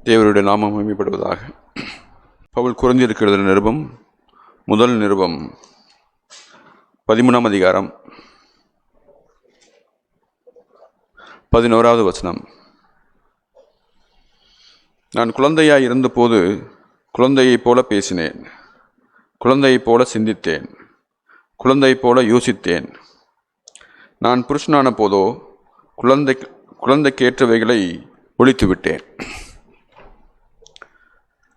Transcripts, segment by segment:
தேவருடைய நாமம் மகிமைப்படுவதாக. பவுல் கொரிந்தியருக்கு நிருபம், முதல் நிருபம் 13ஆம் அதிகாரம் 11வது வசனம். நான் குழந்தையாய் இருந்தபோது குழந்தையைப் போல பேசினேன், குழந்தையைப் போல சிந்தித்தேன், குழந்தையைப் போல யோசித்தேன். நான் புருஷனான போதோ குழந்தைக்கேற்றவைகளை ஒழித்து விட்டேன்.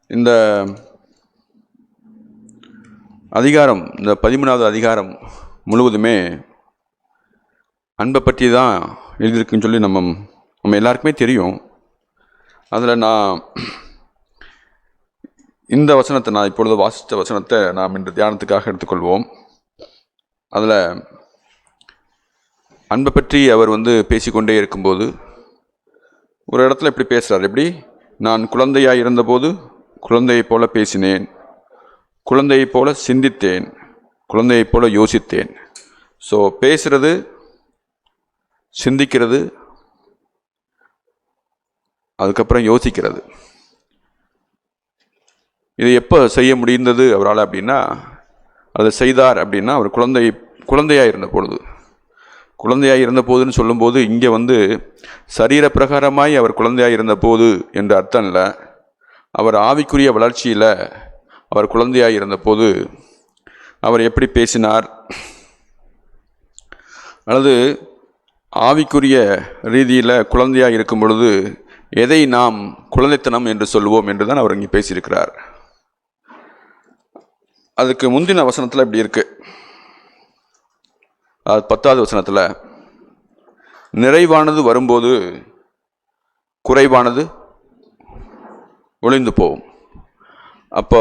இந்த அதிகாரம், இந்த 13வது அதிகாரம் முழுவதுமே அன்பை பற்றி தான் எழுதியிருக்குன்னு சொல்லி நம்ம எல்லாருக்குமே தெரியும். அதில் நான் இந்த வசனத்தை, நான் இப்பொழுது வாசித்த வசனத்தை நாம் இன்று தியானத்துக்காக எடுத்துக்கொள்வோம். அதில் அன்பை பற்றி அவர் பேசிக்கொண்டே இருக்கும்போது ஒரு இடத்துல இப்படி பேசுகிறார். எப்படி? நான் குழந்தையாக இருந்தபோது குழந்தையைப் போல பேசினேன், குழந்தையைப் போல சிந்தித்தேன், குழந்தையைப் போல யோசித்தேன். ஸோ பேசுறது, சிந்திக்கிறது, அதுக்கப்புறம் யோசிக்கிறது. இது எப்போ செய்ய முடிந்தது அவரால் அப்படின்னா, அதை செய்தார் அப்படின்னா அவர் குழந்தையாக இருந்த பொழுது. குழந்தையாக இருந்த போதுன்னு சொல்லும்போது இங்கே சரீர பிரகாரமாய் அவர் குழந்தையாக இருந்த போது என்று அர்த்தம் இல்லை. அவர் ஆவிக்குரிய வளர்ச்சியில் அவர் குழந்தையாக இருந்தபோது அவர் எப்படி பேசினார், அல்லது ஆவிக்குரிய ரீதியில் குழந்தையாக இருக்கும் பொழுது எதை நாம் குழந்தைத்தனம் என்று சொல்வோம் என்று தான் அவர் இங்கே பேசியிருக்கிறார். அதுக்கு முந்தின வசனத்தில் இப்படி இருக்கு. அது 10வது வசனத்தில், நிறைவானது வரும்போது குறைவானது ஒளிந்து போகும். அப்போ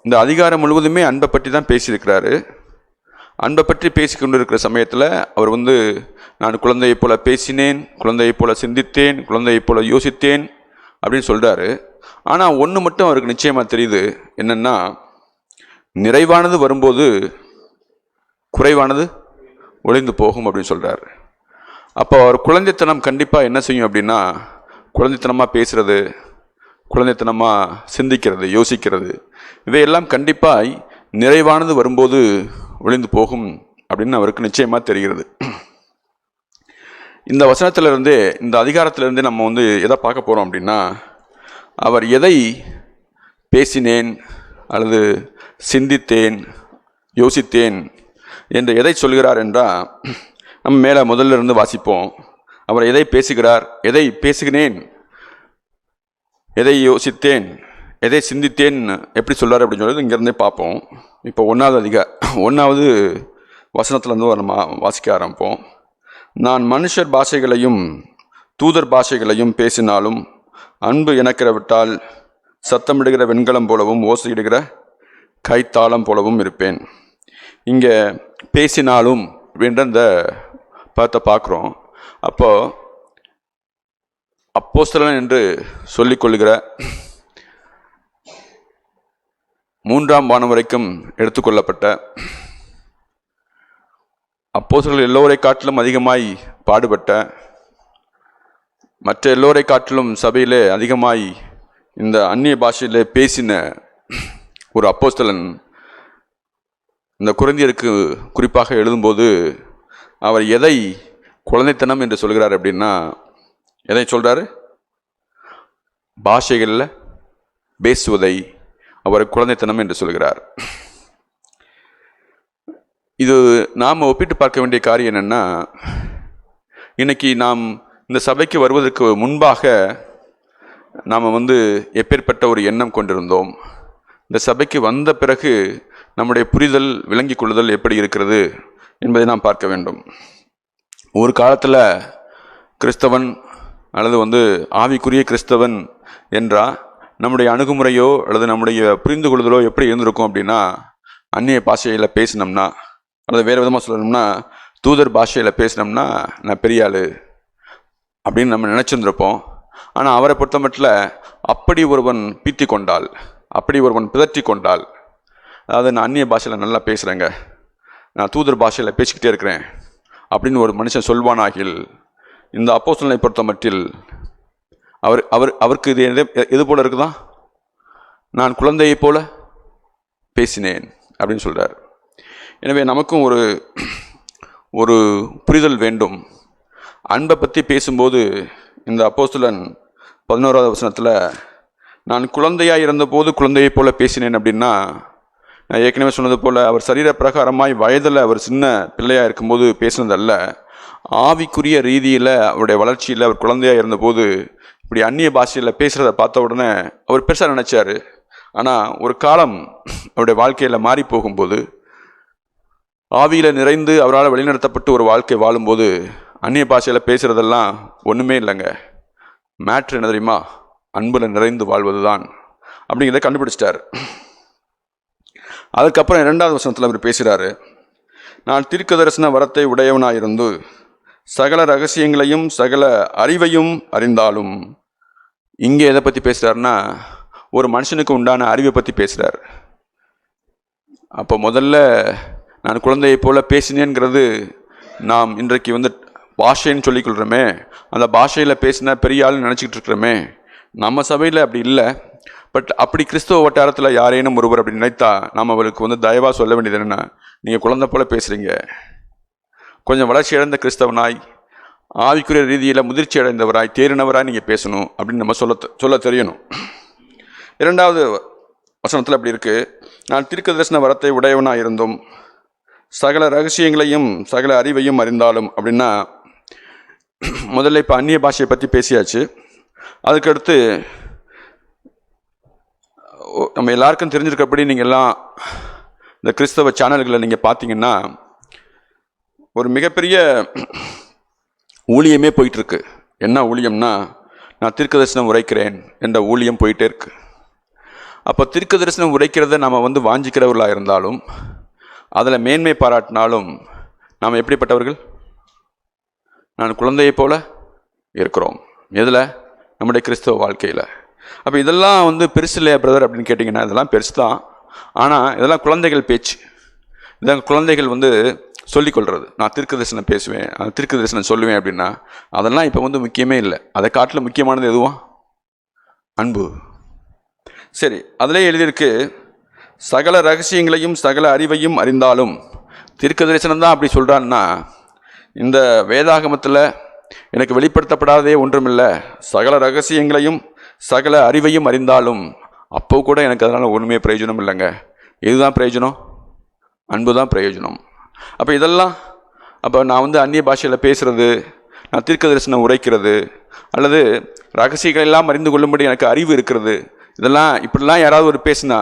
இந்த அதிகாரம் முழுவதுமே அன்பை பற்றி தான் பேசியிருக்கிறாரு. அன்பை பற்றி பேசிக்கொண்டு இருக்கிற சமயத்தில் அவர் நான் குழந்தையைப் போல பேசினேன், குழந்தையைப் போல சிந்தித்தேன், குழந்தையைப் போல யோசித்தேன் அப்படின்னு சொல்கிறாரு. ஆனால் ஒன்று மட்டும் அவருக்கு நிச்சயமாக தெரியுது. என்னென்னா, நிறைவானது வரும்போது குறைவானது ஒளிந்து போகும் அப்படின்னு சொல்கிறார். அப்போ அவர் குழந்தைத்தனம் கண்டிப்பாக என்ன செய்யும் அப்படின்னா, குழந்தைத்தனமாக பேசுகிறது, குழந்தைத்தனமாக சிந்திக்கிறது, யோசிக்கிறது, இவையெல்லாம் கண்டிப்பாக நிறைவானது வரும்போது ஒளிந்து போகும் அப்படின்னு அவருக்கு நிச்சயமாக தெரிகிறது. இந்த வசனத்திலிருந்தே, இந்த அதிகாரத்திலிருந்தே நம்ம எதை பார்க்க போகிறோம் அப்படின்னா, அவர் எதை பேசினேன் அல்லது சிந்தித்தேன், யோசித்தேன் என்று எதை சொல்கிறார் என்றால், நம்ம மேலே முதல்ல இருந்து வாசிப்போம். அவர் எதை பேசுகிறார், எதை பேசுகிறேன், எதை யோசித்தேன், எதை சிந்தித்தேன் எப்படி சொல்கிறார் அப்படின்னு சொல்லி இங்கேருந்தே பார்ப்போம். இப்போ 1வது வசனத்துலேருந்து நம்ம வாசிக்க ஆரம்பிப்போம். நான் மனுஷர் பாஷைகளையும் தூதர் பாஷைகளையும் பேசினாலும் அன்பு எனக்கிறவிட்டால் சத்தமிடுகிற வெண்கலம் போலவும் ஓசையிடுகிற கைத்தாளம் போலவும் இருப்பேன். இங்கே பேசினாலும் அப்படின்ற இந்த பதத்தை பார்க்குறோம். அப்போ அப்போஸ்தலன் என்று சொல்லிக்கொள்கிற 3ஆம் வானம் வரைக்கும் எடுத்துக்கொள்ளப்பட்ட அப்போஸ்தலர்கள் எல்லோரை காட்டிலும் அதிகமாய் பாடுபட்ட, மற்ற எல்லோரை காட்டிலும் சபையிலே அதிகமாய் இந்த அந்நிய பாஷையிலே பேசின ஒரு அப்போஸ்தலன் இந்த கொரிந்தியருக்கு குறிப்பாக எழுதும்போது அவர் எதை குழந்தைத்தனம் என்று சொல்கிறார் அப்படின்னா, எதை சொல்கிறாரு? பாஷைகளில் பேசுவதை அவர் குழந்தைத்தனம் என்று சொல்கிறார். இது நாம் ஒப்பிட்டு பார்க்க வேண்டிய காரியம் என்னென்னா, இன்னைக்கு நாம் இந்த சபைக்கு வருவதற்கு முன்பாக நாம் எப்பேற்பட்ட ஒரு எண்ணம் கொண்டிருந்தோம், இந்த சபைக்கு வந்த பிறகு நம்முடைய புரிதல், விளங்கி கொள்ளுதல் எப்படி இருக்கிறது என்பதை நாம் பார்க்க வேண்டும். ஒரு காலத்தில் கிறிஸ்தவன் அல்லது ஆவிக்குரிய கிறிஸ்தவன் என்றால் நம்முடைய அணுகுமுறையோ அல்லது நம்முடைய புரிந்து கொள்ளுதலோ எப்படி இருந்திருக்கும் அப்படின்னா, அந்நிய பாஷையில் பேசினோம்னா, அல்லது வேறு விதமாக சொல்லணும்னா தூதர் பாஷையில் பேசினோம்னா நான் பெரிய ஆள் அப்படின்னு நம்ம நினச்சிருந்திருப்போம். ஆனால் அவரை பொறுத்த மட்டும் அப்படி ஒருவன் பீத்தி கொண்டால், அப்படி ஒருவன் பிதற்றி கொண்டால், அதாவது நான் அந்நிய பாஷையில் நல்லா பேசுகிறேங்க, நான் தூதர் பாஷையில் பேசிக்கிட்டே இருக்கிறேன் அப்படின்னு ஒரு மனுஷன் சொல்வானாகில், இந்த அப்போஸ்தலனை பொறுத்த மட்டில் அவருக்கு இது எது போல இருக்குதா? நான் குழந்தையைப் போல பேசினேன் அப்படின்னு சொல்கிறார். எனவே நமக்கும் ஒரு புரிதல் வேண்டும். அன்பை பற்றி பேசும்போது இந்த அப்போஸ்தலன் 11வது வசனத்தில் நான் குழந்தையாக இருந்தபோது குழந்தையைப் போல பேசினேன் அப்படின்னா, நான் ஏற்கனவே சொன்னது போல் அவர் சரீர பிரகாரமாய் வயதில் அவர் சின்ன பிள்ளையாக இருக்கும்போது பேசுனதல்ல, ஆவிக்குரிய ரீதியில் அவருடைய வளர்ச்சியில் அவர் குழந்தையாக இருந்தபோது இப்படி அந்நிய பாஷையில் பேசுகிறத பார்த்த உடனே அவர் பெருசாக நினச்சார். ஆனால் ஒரு காலம் அவருடைய வாழ்க்கையில் மாறி போகும்போது, ஆவியில் நிறைந்து அவரால் வழிநடத்தப்பட்டு ஒரு வாழ்க்கை வாழும்போது அந்நிய பாஷையில் பேசுகிறதெல்லாம் ஒன்றுமே இல்லைங்க. மேட்ரு என்ன தெரியுமா? அன்பில் நிறைந்து வாழ்வது தான் அப்படிங்கிறத கண்டுபிடிச்சிட்டார். அதுக்கப்புறம் 2வது வசனத்தில் அவர் பேசுகிறாரு, நான் தீர்க்கதரிசன வரத்தை உடையவனாயிருந்து சகல ரகசியங்களையும் சகல அறிவையும் அறிந்தாலும். இங்கே எதை பற்றி பேசுகிறாருன்னா, ஒரு மனுஷனுக்கு உண்டான அறிவை பற்றி பேசுகிறார். அப்போ முதல்ல நான் குழந்தையை போல பேசினேங்கிறது நாம் இன்றைக்கு பாஷைன்னு சொல்லிக்கொள்கிறோமே, அந்த பாஷையில் பேசினா பெரிய ஆள்னு நினச்சிக்கிட்டு இருக்கிறோமே. நம்ம சபையில் அப்படி இல்லை. பட் அப்படி கிறிஸ்தவ வட்டாரத்தில் யாரேனும் ஒருவர் அப்படி நினைத்தா நாம் அவருக்கு தயவாக சொல்ல வேண்டியது என்னென்னா, நீங்கள் குழந்தை போல பேசுகிறீங்க. கொஞ்சம் வளர்ச்சி அடைந்த கிறிஸ்தவனாய், ஆவிக்குரிய ரீதியில் முதிர்ச்சி அடைந்தவராய், தேறினவராய் நீங்கள் பேசணும் அப்படின்னு நம்ம சொல்ல தெரியணும். 2வது வசனத்தில் அப்படி இருக்குது, நான் தீர்க்கதரிசன வரத்தை உடையவனாக இருந்தும் சகல ரகசியங்களையும் சகல அறிவையும் அறிந்தாலும். அப்படின்னா முதல்ல இப்போ அந்நிய பாஷையை பற்றி பேசியாச்சு. அதுக்கடுத்து நம்ம எல்லாருக்கும் தெரிஞ்சிருக்கப்படி நீங்கள் எல்லாம் இந்த கிறிஸ்தவ சேனல்களை நீங்கள் பார்த்தீங்கன்னா ஒரு மிகப்பெரிய ஊழியமே போயிட்டுருக்கு. என்ன ஊழியம்னா, நான் தீர்க்கதரிசனம் உரைக்கிறேன் என்ற ஊழியம் போயிட்டே இருக்கு. அப்போ தீர்க்கதரிசனம் உரைக்கிறத நம்ம வாஞ்சிக்கிறவர்களாக இருந்தாலும், அதில் மேன்மை பாராட்டினாலும் நாம் எப்படிப்பட்டவர்கள்? நான் குழந்தையை போல இருக்கிறோம். எதில்? நம்முடைய கிறிஸ்தவ வாழ்க்கையில். அப்போ இதெல்லாம் பெருசு இல்லையா பிரதர் அப்படின்னு கேட்டிங்கன்னா, இதெல்லாம் பெருசு தான். ஆனால் இதெல்லாம் குழந்தைகள் பேச்சு. இதெல்லாம் குழந்தைகள் சொல்லிக்கொள்கிறது. நான் தீர்க்கதரிசனம் பேசுவேன், தீர்க்கதரிசனம் சொல்லுவேன் அப்படின்னா, அதெல்லாம் இப்போ முக்கியமே இல்லை. அதை காட்டில் முக்கியமானது எதுவும்? அன்பு. சரி, அதிலே எழுதியிருக்கு, சகல ரகசியங்களையும் சகல அறிவையும் அறிந்தாலும். தீர்க்கதரிசனம் தான் அப்படி சொல்கிறான்னா, இந்த வேதாகமத்தில் எனக்கு வெளிப்படுத்தப்படாதே ஒன்றுமில்லை, சகல ரகசியங்களையும் சகல அறிவையும் அறிந்தாலும். அப்போ கூட எனக்கு அதனால் ஒன்றுமே பிரயோஜனம் இல்லைங்க. இதுதான் பிரயோஜனம்? அன்பு தான் பிரயோஜனம். அப்போ இதெல்லாம் நான் அந்நிய பாஷையில் பேசுகிறது, நான் தீர்க்கதரிசனம் உரைக்கிறது, அல்லது ரகசியங்கள் எல்லாம் அறிந்து கொள்ளும்படி எனக்கு அறிவு இருக்கிறது, இதெல்லாம் இப்படிலாம் யாராவது பேசினா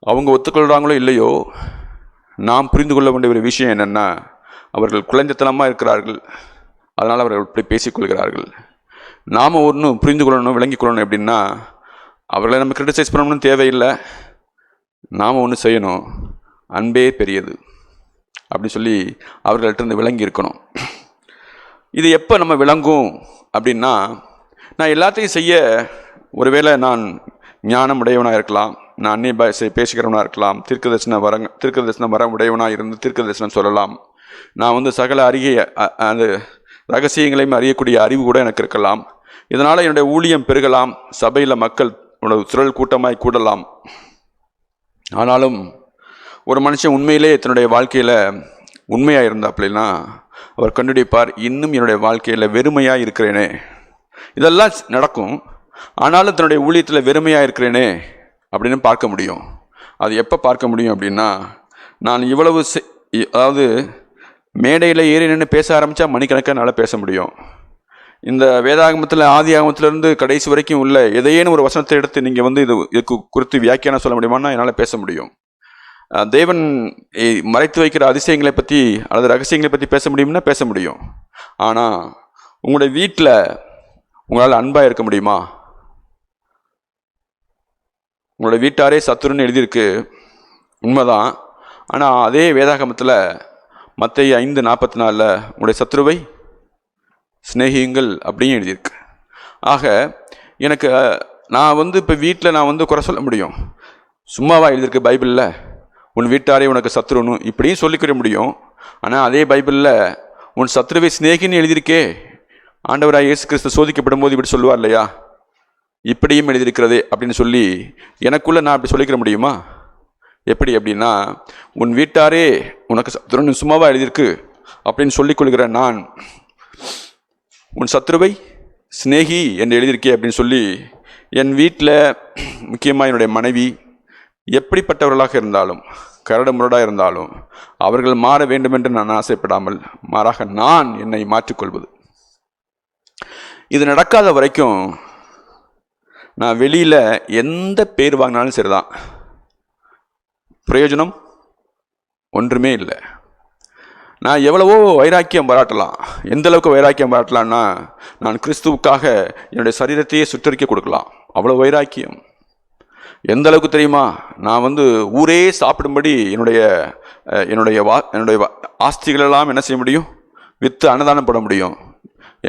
அவங்க ஒத்துக்கொள்கிறாங்களோ இல்லையோ, நாம் புரிந்து கொள்ள வேண்டிய ஒரு விஷயம் என்னென்னா, அவர்கள் குழந்தைத்தனமாக இருக்கிறார்கள். அதனால் அவர்கள் இப்படி பேசிக்கொள்கிறார்கள். நாம் ஒன்றும் புரிந்து கொள்ளணும், விளங்கி கொள்ளணும். எப்படின்னா, அவர்களை நம்ம கிரிட்டிசைஸ் பண்ணணும்னு தேவையில்லை. நாம் ஒன்று செய்யணும், அன்பே பெரியது அப்படின்னு சொல்லி அவர்கள்ட்ட விளங்கி இருக்கணும். இது எப்போ நம்ம விளங்கும் அப்படின்னா, நான் எல்லாத்தையும் செய்ய, ஒருவேளை நான் ஞானம் உடையவனாக இருக்கலாம், நான் அந்நிய பாஷை பேசுகிறவனாக இருக்கலாம், தீர்க்கதரிசன வரம் உடையவனாக இருந்து தீர்க்கதரிசனம் சொல்லலாம், நான் சகல அந்த ரகசியங்களையும் அறியக்கூடிய அறிவு கூட எனக்கு இருக்கலாம். இதனால் என்னுடைய ஊழியம் பெருகலாம், சபையில் மக்கள் சுழல் கூட்டமாய் கூடலாம். ஆனாலும் ஒரு மனுஷன் உண்மையிலே தன்னுடைய வாழ்க்கையில் உண்மையாக இருந்தாப்பினா அவர் கண்டுபிடிப்பார், இன்னும் என்னுடைய வாழ்க்கையில் வெறுமையாக இருக்கிறேனே. இதெல்லாம் நடக்கும். ஆனாலும் தன்னுடைய ஊழியத்தில் வெறுமையாக இருக்கிறேனே அப்படின்னு பார்க்க முடியும். அது எப்போ பார்க்க முடியும் அப்படின்னா, நான் இவ்வளவு அதாவது மேடையில் ஏறி நின்று பேச ஆரம்பித்தா மணிக்கணக்காக நல்லா பேச முடியும். இந்த வேதாகமத்தில் ஆதி ஆகமத்திலேருந்து கடைசி வரைக்கும் உள்ள எதையேனும் ஒரு வசனத்தை எடுத்து நீங்கள் இதுக்கு குறித்து வியாக்கியானம் சொல்ல முடியுமான்னா என்னால் பேச முடியும். தேவன் மறைத்து வைக்கிற அதிசயங்களை பற்றி அல்லது ரகசியங்களை பற்றி பேச முடியும்னா பேச முடியும். ஆனால் உங்களுடைய வீட்டில் உங்களால் அன்பாக இருக்க முடியுமா? உங்களோட வீட்டாரே சத்துருன்னு எழுதியிருக்கு, உண்மைதான். ஆனால் அதே வேதாகமத்தில் மத்தேயு 5:44 உங்களுடைய சத்துருவை சிநேகியுங்கள் அப்படின்னு எழுதியிருக்கு. ஆக எனக்கு நான் இப்போ வீட்டில் நான் குறை சொல்ல முடியும். சும்மாவா எழுதியிருக்கு பைபிளில்? உன் வீட்டாரே உனக்கு சத்துருன்னு இப்படியும் சொல்லிக்கிற முடியும். ஆனால் அதே பைபிளில் உன் சத்துருவை சிநேகின்னு எழுதியிருக்கே, ஆண்டவராக இயேசு கிறிஸ்து சோதிக்கப்படும் போது இப்படி சொல்லுவார் இல்லையா, இப்படியும் எழுதியிருக்கிறதே அப்படின்னு சொல்லி எனக்குள்ள நான் அப்படி சொல்லிக்கிற முடியுமா? எப்படி அப்படின்னா, உன் வீட்டாரே உனக்கு சத்துருன்னு சும்மாவா எழுதியிருக்கு அப்படின்னு சொல்லிக் கொள்கிற நான் உன் சத்ருவை சிநேகி என்று எழுதியிருக்கே அப்படின்னு சொல்லி என் வீட்டில் முக்கியமாக என்னுடைய மனைவி எப்படிப்பட்டவர்களாக இருந்தாலும் கரடு முரடாக இருந்தாலும் அவர்கள் மாற வேண்டும் என்று நான் ஆசைப்படாமல் மாறாக நான் என்னை மாற்றிக்கொள்வது. இது நடக்காத வரைக்கும் நான் வெளியில் எந்த பேர் வாங்கினாலும் சரிதான், பிரயோஜனம் ஒன்றுமே இல்லை. நான் எவ்வளவோ வைராக்கியம் பாராட்டலாம். எந்த அளவுக்கு வைராக்கியம் பாராட்டலான்னா, நான் கிறிஸ்துவுக்காக என்னுடைய சரீரத்தையே சுற்றறிக்க கொடுக்கலாம், அவ்வளோ வைராக்கியம். எந்த அளவுக்கு தெரியுமா, நான் ஊரே சாப்பிடும்படி என்னுடைய ஆஸ்திகளெல்லாம் என்ன செய்ய முடியும், விற்று அன்னதானம் போட முடியும்.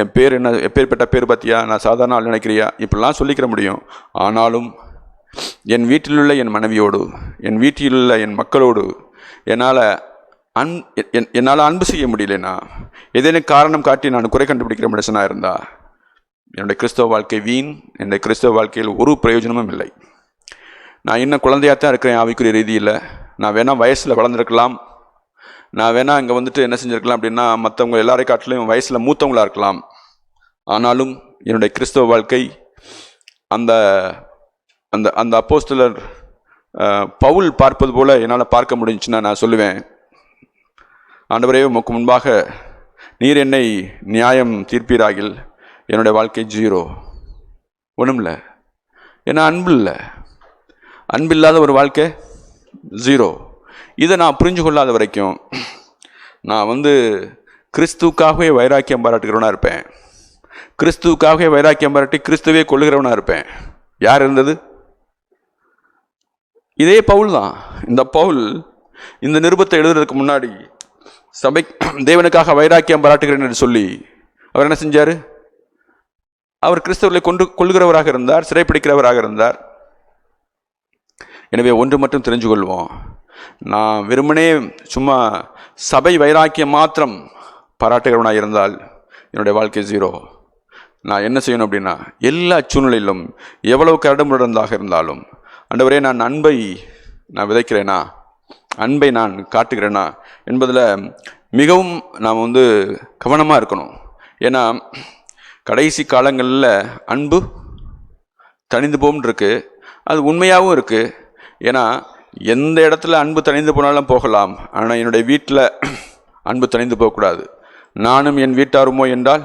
என் பேர் என்ன, எப்பேற்பட்ட பேர் பார்த்தியா, நான் சாதாரண ஆள் நினைக்கிறியா, இப்படிலாம் சொல்லிக்கிற முடியும். ஆனாலும் என் வீட்டிலுள்ள என் மனைவியோடு, என் வீட்டிலுள்ள என் மக்களோடு என்னால் அன்பு செய்ய முடியலன்னா, ஏதேனும் காரணம் காட்டி நான் குறை கண்டுபிடிக்கிற மனுஷனாக இருந்தா என்னுடைய கிறிஸ்தவ வாழ்க்கை வீண். என்னுடைய கிறிஸ்தவ வாழ்க்கையில் ஒரு பிரயோஜனமும் இல்லை. நான் இன்னும் குழந்தையாகத்தான் இருக்கிறேன் ஆவிக்குரிய ரீதியில். நான் வேணால் வயசில் வளர்ந்துருக்கலாம், நான் வேணால் இங்கே என்ன செஞ்சுருக்கலாம் அப்படின்னா மற்றவங்க எல்லாரையும் காட்டிலும் வயசில் மூத்தவங்களாக இருக்கலாம். ஆனாலும் என்னுடைய கிறிஸ்தவ வாழ்க்கை அந்த அந்த அந்த அப்போஸ்தலர் பவுல் பார்ப்பது போல் என்னால் பார்க்க முடிஞ்சுன்னா நான் சொல்லுவேன், ஆண்டவரே உமக்கு முன்பாக நீர் என்னை நியாயம் தீர்ப்பீராகில் என்னுடைய வாழ்க்கை 0, ஒன்றும் இல்லை. ஏன்னா அன்பில்லாத ஒரு வாழ்க்கை 0. இதை நான் புரிஞ்சு கொள்ளாத வரைக்கும் நான் கிறிஸ்துவுக்காகவே வைராக்கியம் பாராட்டுகிறவனாக இருப்பேன். கிறிஸ்துவுக்காகவே வைராக்கியம் பாராட்டி கிறிஸ்துவே கொள்ளுகிறவனாக இருப்பேன். யார் இருந்தது? இதே பவுல் தான். இந்த பவுல் இந்த நிருபத்தை எழுதுறதுக்கு முன்னாடி சபை தேவனுக்காக வைராக்கியம் பாராட்டுகிறேன் என்று சொல்லி அவர் என்ன செஞ்சார்? அவர் கிறிஸ்தவர்களை கொள்ளுகிறவராக இருந்தார், சிறைப்பிடிக்கிறவராக இருந்தார். எனவே ஒன்று மட்டும் தெரிஞ்சு கொள்வோம், நான் வெறுமனே சும்மா சபை வைராக்கியம் மாத்திரம் பாராட்டுகிறவனாக இருந்தால் என்னுடைய வாழ்க்கை 0. நான் என்ன செய்யணும் அப்படின்னா, எல்லா சூழ்நிலையிலும் எவ்வளவு கரடுமுரடாக இருந்தாலும் ஆண்டவரே நான் அன்பை நான் விதைக்கிறேனா, அன்பை நான் காட்டுகிறேனா என்பதில் மிகவும் நாம் கவனமாக இருக்கணும். ஏன்னா கடைசி காலங்களில் அன்பு தணிந்து போகும்னு இருக்குது. அது உண்மையாகவும் இருக்குது. ஏன்னா எந்த இடத்துல அன்பு தணிந்து போனாலும் போகலாம், ஆனால் என்னுடைய வீட்டில் அன்பு தணிந்து போகக்கூடாது. நானும் என் வீட்டாருமோ என்றால்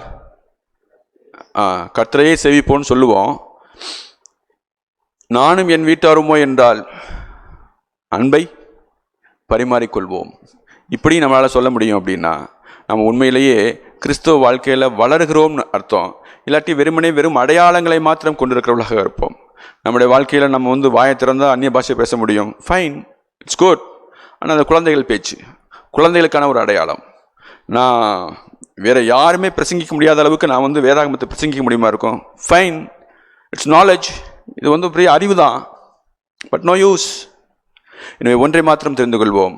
கர்த்தரையே சேவிப்போன்னு சொல்லுவோம். நானும் என் வீட்டாருமோ என்றால் அன்பை பரிமாறிக்கொள்வோம். இப்படி நம்மளால் சொல்ல முடியும் அப்படின்னா நம்ம உண்மையிலேயே கிறிஸ்துவ வாழ்க்கையில் வளர்கிறோம்னு அர்த்தம். இல்லாட்டி வெறும் அடையாளங்களை மாத்திரம் கொண்டிருக்கிறவர்களாக இருப்போம். நம்முடைய வாழ்க்கையில் நம்ம வாயை திறந்தால் அந்நிய பாஷை பேச முடியும், ஃபைன், இட்ஸ் குட். ஆனால் அந்த குழந்தைகள் பேச்சு, குழந்தைகளுக்கான ஒரு அடையாளம். நான் வேறு யாருமே பிரசங்கிக்க முடியாத அளவுக்கு நான் வேதாகமத்தை பிரசங்கிக்க முடியுமா இருக்கும், ஃபைன், இட்ஸ் நாலேஜ். இது பெரிய அறிவு தான், பட் நோ யூஸ். எனவே ஒன்றை மாத்திரம் தெரிந்து கொள்வோம்,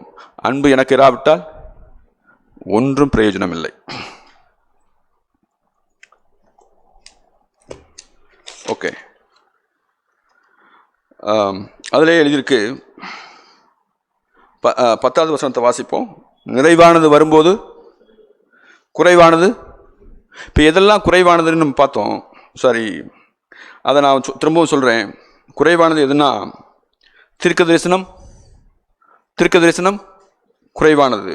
அன்பு எனக்கு இராவிட்டால் ஒன்றும் பிரயோஜனம் இல்லை. ஓகே, அதிலே எழுதியிருக்கு. 10வது வசனத்தை வாசிப்போம். நிறைவானது வரும்போது குறைவானது. இப்போ எதெல்லாம் குறைவானதுன்னு நம்ம பார்த்தோம். சாரி, அதை நான் திரும்பவும் சொல்கிறேன். குறைவானது எதுனா தீர்க்க தரிசனம் குறைவானது,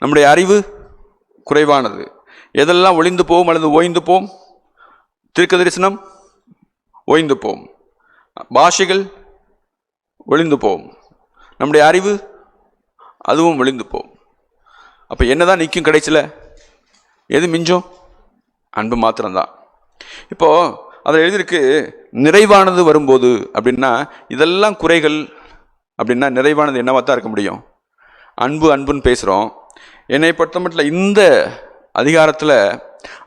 நம்முடைய அறிவு குறைவானது. எதெல்லாம் ஒளிந்து போகும் அல்லது ஓய்ந்து போம்? தீர்க்க தரிசனம் ஓய்ந்து போம், பாஷைகள் ஒளிந்து போம், நம்முடைய அறிவு அதுவும் ஒளிந்து போம். அப்போ என்னதான் நிற்கும்? கடைசியில் எது மிஞ்சும்? அன்பு மாத்திரம்தான். இப்போது அதில் எழுதியிருக்கு நிறைவானது வரும்போது அப்படின்னா, இதெல்லாம் குறைகள் அப்படின்னா நிறைவானது என்னவா தான் இருக்க முடியும்? அன்புன்னு பேசுகிறோம். என்னை பொறுத்த மட்டும் இந்த அதிகாரத்தில்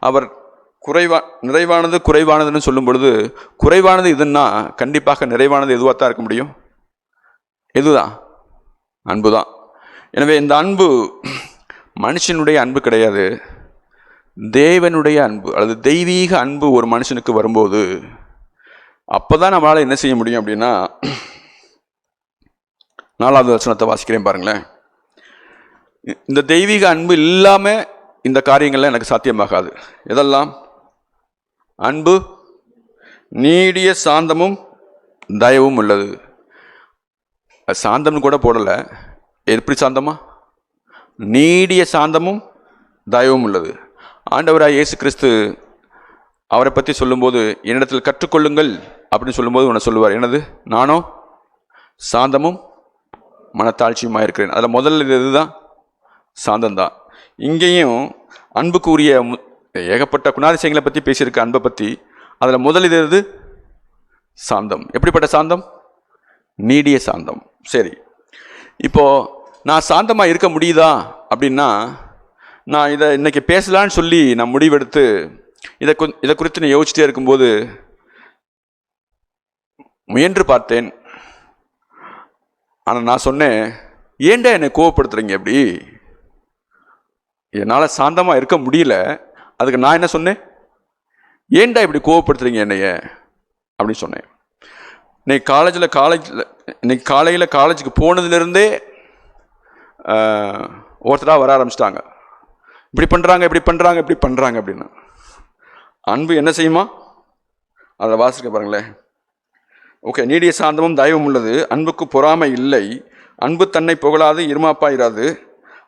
அவர் நிறைவானது குறைவானதுன்னு சொல்லும் பொழுது, குறைவானது இதுன்னா கண்டிப்பாக நிறைவானது எதுவாக தான் இருக்க முடியும்? எதுதான்? அன்பு தான். எனவே இந்த அன்பு மனுஷனுடைய அன்பு கிடையாது, தேவனுடைய அன்பு அல்லது தெய்வீக அன்பு ஒரு மனுஷனுக்கு வரும்போது அப்போதான் நம்மளால் என்ன செய்ய முடியும் அப்படின்னா, 4வது வசனத்தை வாசிக்கிறேன் பாருங்களேன். இந்த தெய்வீக அன்பு இல்லாமல் இந்த காரியங்கள்லாம் எனக்கு சாத்தியமாகாது. எதெல்லாம்? அன்பு நீடிய சாந்தமும் தயவும் உள்ளது. சாந்தம்னு கூட போடலை, எப்படி சாந்தமா? நீடிய சாந்தமும் தயவும் உள்ளது. ஆண்டவராக இயேசு கிறிஸ்து அவரை பற்றி சொல்லும்போது, என்னிடத்தில் கற்றுக்கொள்ளுங்கள் அப்படின்னு சொல்லும்போது உன்னை சொல்லுவார், என்னது? நானோ சாந்தமும் மனத்தாழ்ச்சியுமாக இருக்கிறேன். அதில் முதல்ல இதுதான் சாந்தம்தான். இங்கேயும் அன்புக்கு உரிய ஏகப்பட்ட குணாதிசயங்களை பற்றி பேசியிருக்க அன்பை பற்றி. அதில் முதல் இது சாந்தம். எப்படிப்பட்ட சாந்தம்? நீடிய சாந்தம். சரி, இப்போது நான் சாந்தமாக இருக்க முடியுதா அப்படின்னா, நான் இதை இன்னைக்கு பேசலான்னு சொல்லி நான் முடிவெடுத்து இதை குறித்து நான் யோசிச்சுட்டே இருக்கும்போது முயன்று பார்த்தேன். ஆனால் நான் சொன்னேன், ஏன்டா என்னை கோவப்படுத்துறீங்க? எப்படி என்னால் சாந்தமாக இருக்க முடியல. அதுக்கு நான் என்ன சொன்னேன்? ஏன்டா இப்படி கோவப்படுத்துறீங்க என்னைய அப்படின்னு சொன்னேன். இன்னைக்கு காலையில் காலேஜுக்கு போனதுலேருந்தே ஒருத்தராக வர ஆரம்பிச்சிட்டாங்க. இப்படி பண்ணுறாங்க அப்படின்னு. அன்பு என்ன செய்யுமா? அதை வாசிக்க பாருங்களேன். ஓகே, நீடிய சாந்தமும் தயவும் உள்ளது, அன்புக்கு பொறாமை இல்லை, அன்பு தன்னை புகழாது, இருமாப்பாயிராது,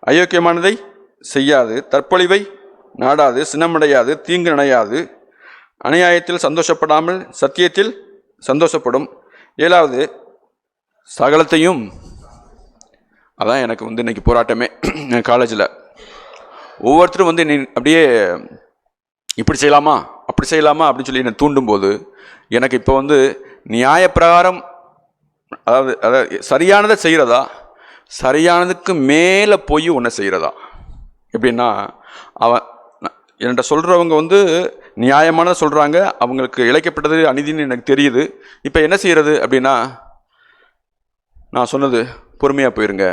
அயோக்கியமானதை செய்யாது, தற்பொழிவை நாடாது, சினமடையாது, தீங்கு நினையாது, அநியாயத்தில் சந்தோஷப்படாமல் சத்தியத்தில் சந்தோஷப்படும். 7வது, சகலத்தையும். அதான் எனக்கு இன்னைக்கு போராட்டமே. காலேஜில் ஒவ்வொருத்தரும் அப்படியே இப்படி செய்யலாமா அப்படி செய்யலாமா அப்படின்னு சொல்லி என்னை தூண்டும்போது, எனக்கு இப்போ நியாயப்பிரகாரம், அதாவது சரியானதை செய்கிறதா, சரியானதுக்கு மேலே போய் ஒன்றை செய்கிறதா? எப்படின்னா, என்கிட்ட சொல்கிறவங்க நியாயமானதை சொல்கிறாங்க, அவங்களுக்கு இழைக்கப்பட்டது அநீதின்னு எனக்கு தெரியுது. இப்போ என்ன செய்கிறது அப்படின்னா, நான் சொன்னது பொறுமையாக போயிருங்க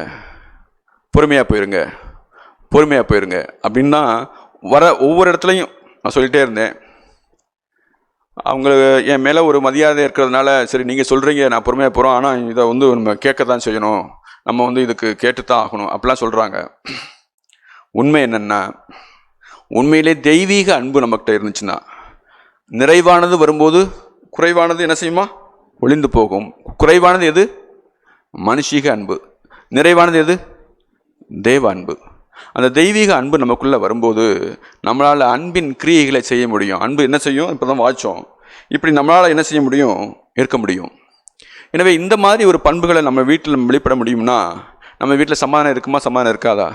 அப்படின்னா வர ஒவ்வொரு இடத்துலையும் நான் சொல்லிகிட்டே இருந்தேன். அவங்களுக்கு என் மேலே ஒரு மரியாதை இருக்கிறதுனால, சரி நீங்கள் சொல்கிறீங்க, நான் பொறுமையாக போகிறோம், ஆனால் இதை நம்ம கேட்க தான் செய்யணும், நம்ம இதுக்கு கேட்டு தான் ஆகணும் அப்படிலாம் சொல்கிறாங்க. உண்மை என்னென்னா, உண்மையிலே தெய்வீக அன்பு நம்மக்கிட்ட இருந்துச்சுன்னா, நிறைவானது வரும்போது குறைவானது என்ன செய்யுமா? ஒளிந்து போகும். குறைவானது எது? மனுஷீக அன்பு. நிறைவானது எது? தேவ அன்பு. அந்த தெய்வீக அன்பு நமக்குள்ளே வரும்போது நம்மளால் அன்பின் கிரியைகளை செய்ய முடியும். அன்பு என்ன செய்யும்? இப்போ தான் வாய்ச்சோம், இப்படி நம்மளால் என்ன செய்ய முடியும்? இருக்க முடியும். எனவே இந்த மாதிரி ஒரு பண்புகளை நம்ம வீட்டில் வெளிப்பட முடியும்னா, நம்ம வீட்டில் சமாதானம் இருக்குமா? சமாதானம் இருக்காதா?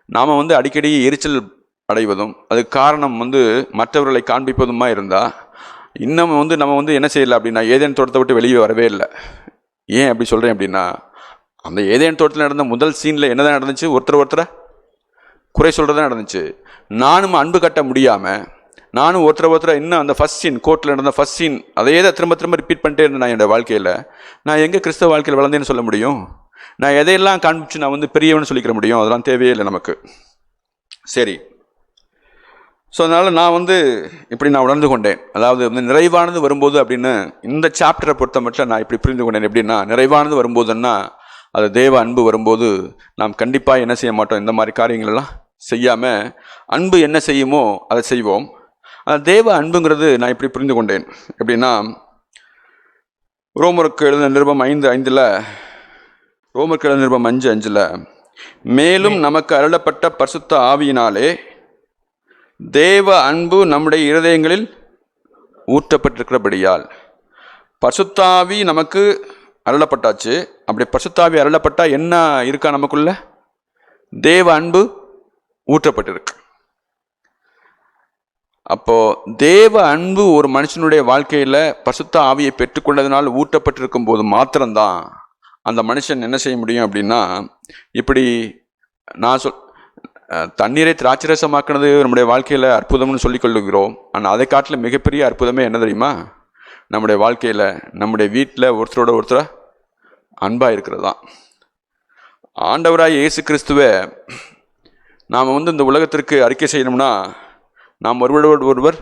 நாம் அடிக்கடி எரிச்சல் அடைவதும் அதுக்கு காரணம் மற்றவர்களை காண்பிப்பதுமா இருந்தால், இன்னும் நம்ம என்ன செய்யலை அப்படின்னா, ஏதேன் தோட்டத்தை விட்டு வெளியே வரவே இல்லை. ஏன் அப்படி சொல்கிறேன் அப்படின்னா, அந்த ஏதேன் தோட்டத்தில் நடந்த முதல் சீனில் என்ன தான் நடந்துச்சு? ஒருத்தரை குறை சொல்கிறது தான் நடந்துச்சு. நானும் அன்பு கட்ட முடியாமல், நானும் ஒருத்தரை இன்னும் அந்த ஃபஸ்ட் சீன், கோர்ட்டில் நடந்த ஃபஸ்ட் சீன் அதையே தான் திரும்ப ரிப்பீட் பண்ணிட்டே இருந்தேன். நான் என்னோடய வாழ்க்கையில் நான் எங்கே கிறிஸ்தவ வாழ்க்கையில் வளர்ந்தேன்னு சொல்ல முடியும்? நான் எதையெல்லாம் காண்பிச்சு நான் பெரியவன்னு சொல்லிக்கிற முடியும்? அதெல்லாம் தேவையே இல்லை நமக்கு. சரி, ஸோ அதனால் நான் இப்படி நான் உணர்ந்து கொண்டேன். அதாவது நிறைவானது வரும்போது அப்படின்னு இந்த சாப்டரை பொறுத்த மட்டும் நான் இப்படி புரிந்து கொண்டேன். எப்படின்னா, நிறைவானது வரும்போதுன்னா அது தேவ அன்பு வரும்போது நாம் கண்டிப்பாக என்ன செய்ய மாட்டோம்? இந்த மாதிரி காரியங்களெல்லாம் செய்யாமல் அன்பு என்ன செய்யுமோ அதை செய்வோம். அந்த தேவ அன்புங்கிறது நான் இப்படி புரிந்து கொண்டேன். எப்படின்னா, ரோமருக்கு எழுதின நிருபம் 5:5, ரோமருக்கு எழுதின நிருபம் 5:5, மேலும் நமக்கு அருளப்பட்ட பரிசுத்த ஆவியினாலே தேவ அன்பு நம்முடைய இருதயங்களில் ஊற்றப்பட்டிருக்கிறபடியால். பரிசுத்தாவி நமக்கு அருளப்பட்டாச்சு. அப்படி பரிசுத்தாவி அருளப்பட்டா என்ன இருக்கா நமக்குள்ள? தேவ அன்பு ஊற்றப்பட்டிருக்கு. அப்போ தேவ அன்பு ஒரு மனுஷனுடைய வாழ்க்கையில பரிசுத்த ஆவியை பெற்றுக்கொண்டதுனால ஊற்றப்பட்டிருக்கும் போது மாத்திரம்தான் அந்த மனுஷன் என்ன செய்ய முடியும் அப்படின்னா, இப்படி நான் தண்ணீரை திராட்சரசமாக்குனது நம்முடைய வாழ்க்கையில் அற்புதம்னு சொல்லிக் கொள்ளுகிறோம். ஆனால் அதை காட்டில் மிகப்பெரிய அற்புதமே என்ன தெரியுமா? நம்முடைய வாழ்க்கையில், நம்முடைய வீட்டில் ஒருத்தரோட ஒருத்தர் அன்பாக இருக்கிறது தான். ஆண்டவராய் இயேசு கிறிஸ்துவை நாம் இந்த உலகத்திற்கு அறிக்கை செய்யணும்னா நாம் ஒருவரோடு ஒருவர்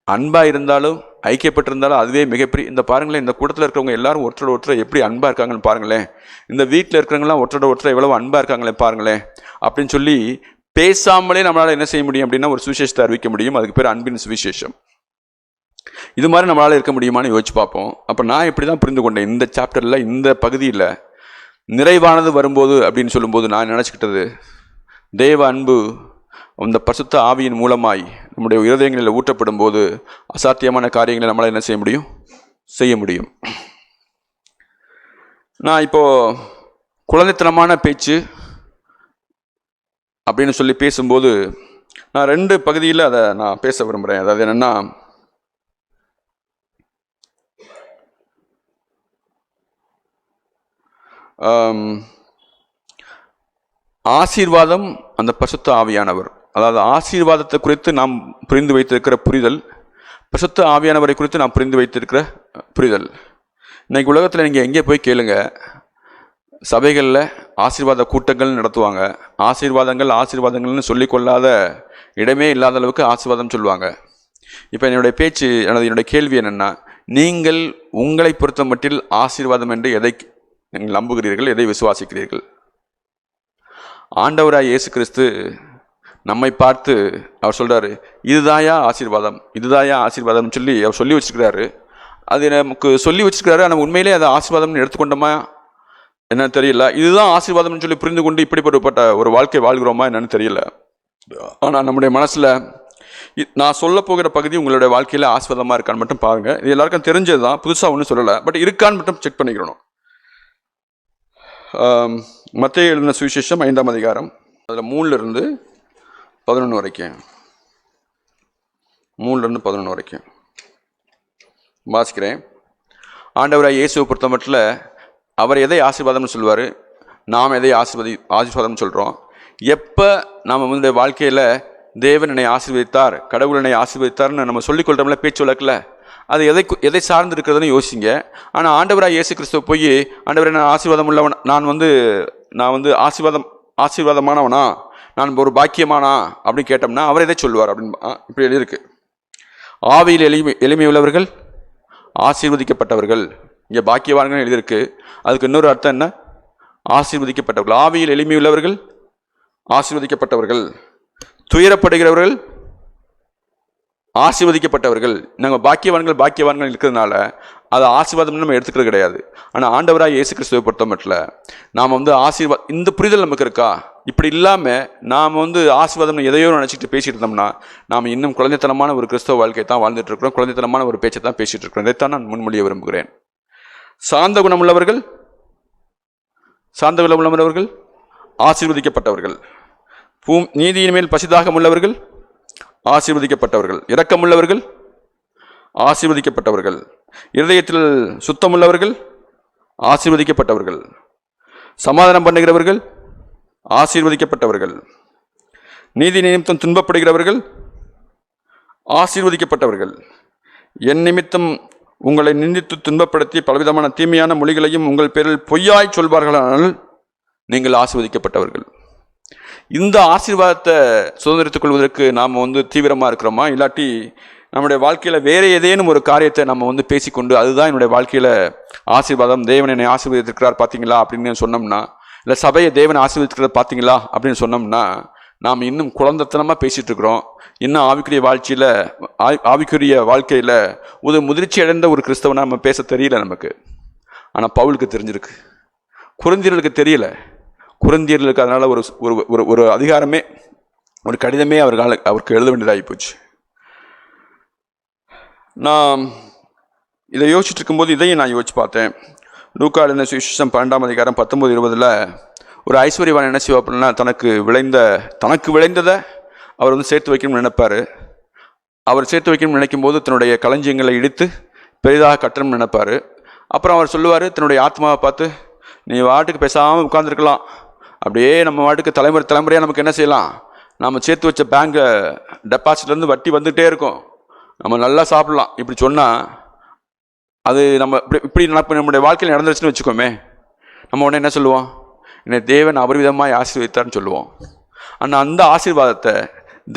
அன்பாக இருந்தாலும் ஐக்கியப்பட்டிருந்தாலும் அதுவே மிகப்பெரிய. இந்த பாருங்களேன், இந்த கூட்டத்தில் இருக்கிறவங்க எல்லாரும் ஒருத்தரோட ஒருத்தர் எப்படி அன்பாக இருக்காங்கன்னு பாருங்களேன். இந்த வீட்டில் இருக்கிறவங்களாம் ஒருத்தரோட ஒருத்தர் எவ்வளவு அன்பாக இருக்காங்களே பாருங்களேன் அப்படின்னு சொல்லி பேசாமலே நம்மளால் என்ன செய்ய முடியும் அப்படின்னா ஒரு சுவிசேஷத்தை அறிவிக்க முடியும். அதுக்கு பேர் அன்பின் சுவிசேஷம். இது மாதிரி நம்மளால் இருக்க முடியுமான்னு யோசிச்சு பார்ப்போம். அப்போ நான் இப்படி தான் புரிந்து கொண்டேன். இந்த சாப்டரில் இந்த பகுதியில் நிறைவானது வரும்போது அப்படின்னு சொல்லும்போது நான் நினச்சிக்கிட்டது, தேவ அன்பு அந்த பரிசுத்த ஆவியின் மூலமாய் நம்முடைய இருதயங்களில் ஊற்றப்படும் போது அசாத்தியமான காரியங்களை நம்மளால் என்ன செய்ய முடியும். நான் இப்போது குழந்தைத்தனமான பேச்சு அப்படின்னு சொல்லி பேசும்போது நான் 2 பகுதியில் அதை நான் பேச விரும்புகிறேன். அதாவது என்னென்னா, ஆசீர்வாதம் அந்த பரிசுத்த ஆவியானவர், அதாவது ஆசீர்வாதத்தை குறித்து நாம் புரிந்து வைத்திருக்கிற புரிதல், பரிசுத்த ஆவியானவரை குறித்து நாம் புரிந்து வைத்திருக்கிற புரிதல். இன்னைக்கு உலகத்தில் நீங்கள் எங்கே போய் கேளுங்க, சபைகளில் ஆசீர்வாத கூட்டங்கள் நடத்துவாங்க. ஆசீர்வாதங்கள்னு சொல்லிக்கொள்ளாத இடமே இல்லாத அளவுக்கு ஆசீர்வாதம் சொல்லுவாங்க. இப்போ என்னுடைய பேச்சு என்னுடைய கேள்வி என்னென்னா, நீங்கள் உங்களை பொறுத்த மட்டில் ஆசீர்வாதம் என்று எதை நீங்கள் நம்புகிறீர்கள், எதை விசுவாசிக்கிறீர்கள்? ஆண்டவராய் இயேசு கிறிஸ்து நம்மை பார்த்து அவர் சொல்கிறாரு, இதுதாயா ஆசீர்வாதம் சொல்லி அவர் சொல்லி வச்சுருக்கிறாரு. அது நமக்கு சொல்லி வச்சுருக்கிறாரு. ஆனால் உண்மையிலே அதை ஆசீர்வாதம்னு எடுத்துக்கொண்டோமா என்னன்னு தெரியல. இதுதான் ஆசீர்வாதம்னு சொல்லி புரிந்து கொண்டு இப்படிப்பட்ட ஒரு வாழ்க்கை வாழ்கிறோமா என்னன்னு தெரியல. ஆனால் நம்முடைய மனசில் நான் சொல்ல போகிற பகுதி உங்களுடைய வாழ்க்கையில் ஆசீர்வாதமாக இருக்கான்னு மட்டும் பாருங்கள். இது எல்லாருக்கும் தெரிஞ்சது தான், புதுசாக ஒன்றும் சொல்லலை. பட் இருக்கான்னு மட்டும் செக் பண்ணிக்கிறோம். மத்தேயு எழுதின சுவிசேஷம் 5ஆம் அதிகாரம், அதில் 3-11 வரைக்கும் வாசிக்கிறேன். ஆண்டவராய் இயேசுவை பொறுத்த மட்டும் அவர் எதை ஆசீர்வாதம்னு சொல்லுவார், நாம் எதை ஆசீர்வாதம்னு சொல்கிறோம். எப்போ நாம் நம்முடைய வாழ்க்கையில் தேவன் என்னை ஆசீர்வதித்தார், கடவுள் என்னை ஆசீர்வதித்தார்னு நம்ம சொல்லிக்கொள்கிறோம்ல பேச்சு வழக்கில், அது எதை சார்ந்து இருக்கிறதுன்னு யோசிங்க. ஆனால் ஆண்டவராக இயேசு கிறிஸ்துவ போய், ஆண்டவரை நான் ஆசீர்வாதம் உள்ளவன், நான் வந்து ஆசீர்வாதமானவனா, நான் ஒரு பாக்கியமானா அப்படின்னு கேட்டோம்னா அவர் எதை சொல்லுவார் அப்படின்னு இப்படி எழுதியிருக்கு. ஆவியில் எளிமை உள்ளவர்கள் ஆசீர்வதிக்கப்பட்டவர்கள். இங்கே பாக்கியவான்கள் எழுதியிருக்கு. அதுக்கு இன்னொரு அர்த்தம் என்ன? ஆசீர்வதிக்கப்பட்டவர்கள். ஆவியில் எளிமை உள்ளவர்கள் ஆசீர்வதிக்கப்பட்டவர்கள். துயரப்படுகிறவர்கள் ஆசீர்வதிக்கப்பட்டவர்கள். நாங்கள் பாக்கியவான்கள் இருக்கிறதுனால அது ஆசீர்வாதம்னு நம்ம எடுத்துக்கிறது கிடையாது. ஆனால் ஆண்டவராக இயேசு கிறிஸ்துவை பொறுத்த மட்டும் நாம் இந்த புரிதல் நமக்கு இருக்கா? இப்படி இல்லாமல் நாம் ஆசீர்வாதம்னு எதையோ நினச்சிட்டு பேசிட்டு இருந்தோம்னா நாம் இன்னும் குழந்தைத்தனமான ஒரு கிறிஸ்தவ வாழ்க்கையை தான் வாழ்ந்துட்டு இருக்கிறோம். குழந்தைத்தனமான ஒரு பேச்சை தான் பேசிட்டு இருக்கிறோம். இதைத்தான் நான் முன்மொழிய விரும்புகிறேன். சாந்த குணமுள்ளவர்கள் ஆசீர்வதிக்கப்பட்டவர்கள். நீதியின் மேல் பசிதாகம் உள்ளவர்கள் ஆசீர்வதிக்கப்பட்டவர்கள். இரக்கமுள்ளவர்கள் ஆசீர்வதிக்கப்பட்டவர்கள். இருதயத்தில் சுத்தமுள்ளவர்கள் ஆசீர்வதிக்கப்பட்டவர்கள். சமாதானம் பண்ணுகிறவர்கள் ஆசீர்வதிக்கப்பட்டவர்கள். நீதி நிமித்தம் துன்பப்படுகிறவர்கள் ஆசீர்வதிக்கப்பட்டவர்கள். என் நிமித்தம் உங்களை நிந்தித்து துன்பப்படுத்தி பலவிதமான தீமையான மொழிகளையும் உங்கள் பேரில் பொய்யாய் சொல்வார்களானால் நீங்கள் ஆசீர்வதிக்கப்பட்டவர்கள். இந்த ஆசீர்வாதத்தை சுதந்திரித்துக் கொள்வதற்கு நாம் தீவிரமாக இருக்கிறோமா? இல்லாட்டி நம்முடைய வாழ்க்கையில் வேறு ஏதேனும் ஒரு காரியத்தை நம்ம பேசிக்கொண்டு அதுதான் என்னுடைய வாழ்க்கையில் ஆசீர்வாதம், தேவன் என்னை ஆசீர்வதித்திருக்கிறார் பார்த்தீங்களா அப்படின்னு சொன்னோம்னா, இல்லை சபையை தேவனை ஆசீர்வதிக்கிறது பார்த்தீங்களா அப்படின்னு சொன்னோம்னா நாம் இன்னும் குழந்தைத்தனமாக பேசிகிட்டு இருக்கிறோம். இன்னும் ஆவிக்குரிய வாழ்க்கையில் ஒரு முதிர்ச்சி அடைந்த ஒரு கிறிஸ்தவனை நம்ம பேச தெரியல நமக்கு. ஆனால் பவுலுக்கு தெரிஞ்சிருக்கு, கொரிந்தியர்களுக்கு தெரியல. கொரிந்தியர்களுக்கு அதனால் ஒரு அதிகாரமே, ஒரு கடிதமே அவருக்கு எழுத வேண்டியதாகி போச்சு. நான் இதை யோசிச்சுட்டு இருக்கும்போது இதையும் நான் யோசிச்சு பார்த்தேன். லூக்கா எழுதின சுவிசேஷம் 12ஆம் அதிகாரம் 19-20 ஒரு ஐஸ்வர்யவான் என்ன செய்வா அப்படின்னா, தனக்கு விளைந்ததை அவர் சேர்த்து வைக்கணும்னு நினைப்பார். அவர் சேர்த்து வைக்கணும்னு நினைக்கும் போது தன்னுடைய களஞ்சியங்களை இடித்து பெரிதாக கட்டணும்னு நினைப்பார். அப்புறம் அவர் சொல்லுவார் தன்னுடைய ஆத்மாவை பார்த்து, நீ வாட்டுக்கு பேசாமல் உட்காந்துருக்கலாம், அப்படியே நம்ம வாட்டுக்கு தலைமுறையாக நமக்கு என்ன செய்யலாம், நம்ம சேர்த்து வச்ச பேங்க் டெபாசிட்லேருந்து வட்டி வந்துகிட்டே இருக்கும், நம்ம நல்லா சாப்பிடலாம். இப்படி சொன்னால் அது நம்ம இப்படி நம்முடைய வாழ்க்கையில் நடந்துருச்சுன்னு வச்சுக்கோமே, நம்ம உடனே என்ன சொல்லுவோம், என்னை தேவன் அபரிவிதமாக ஆசீர்வதித்தார்னு சொல்லுவோம். ஆனால் அந்த ஆசீர்வாதத்தை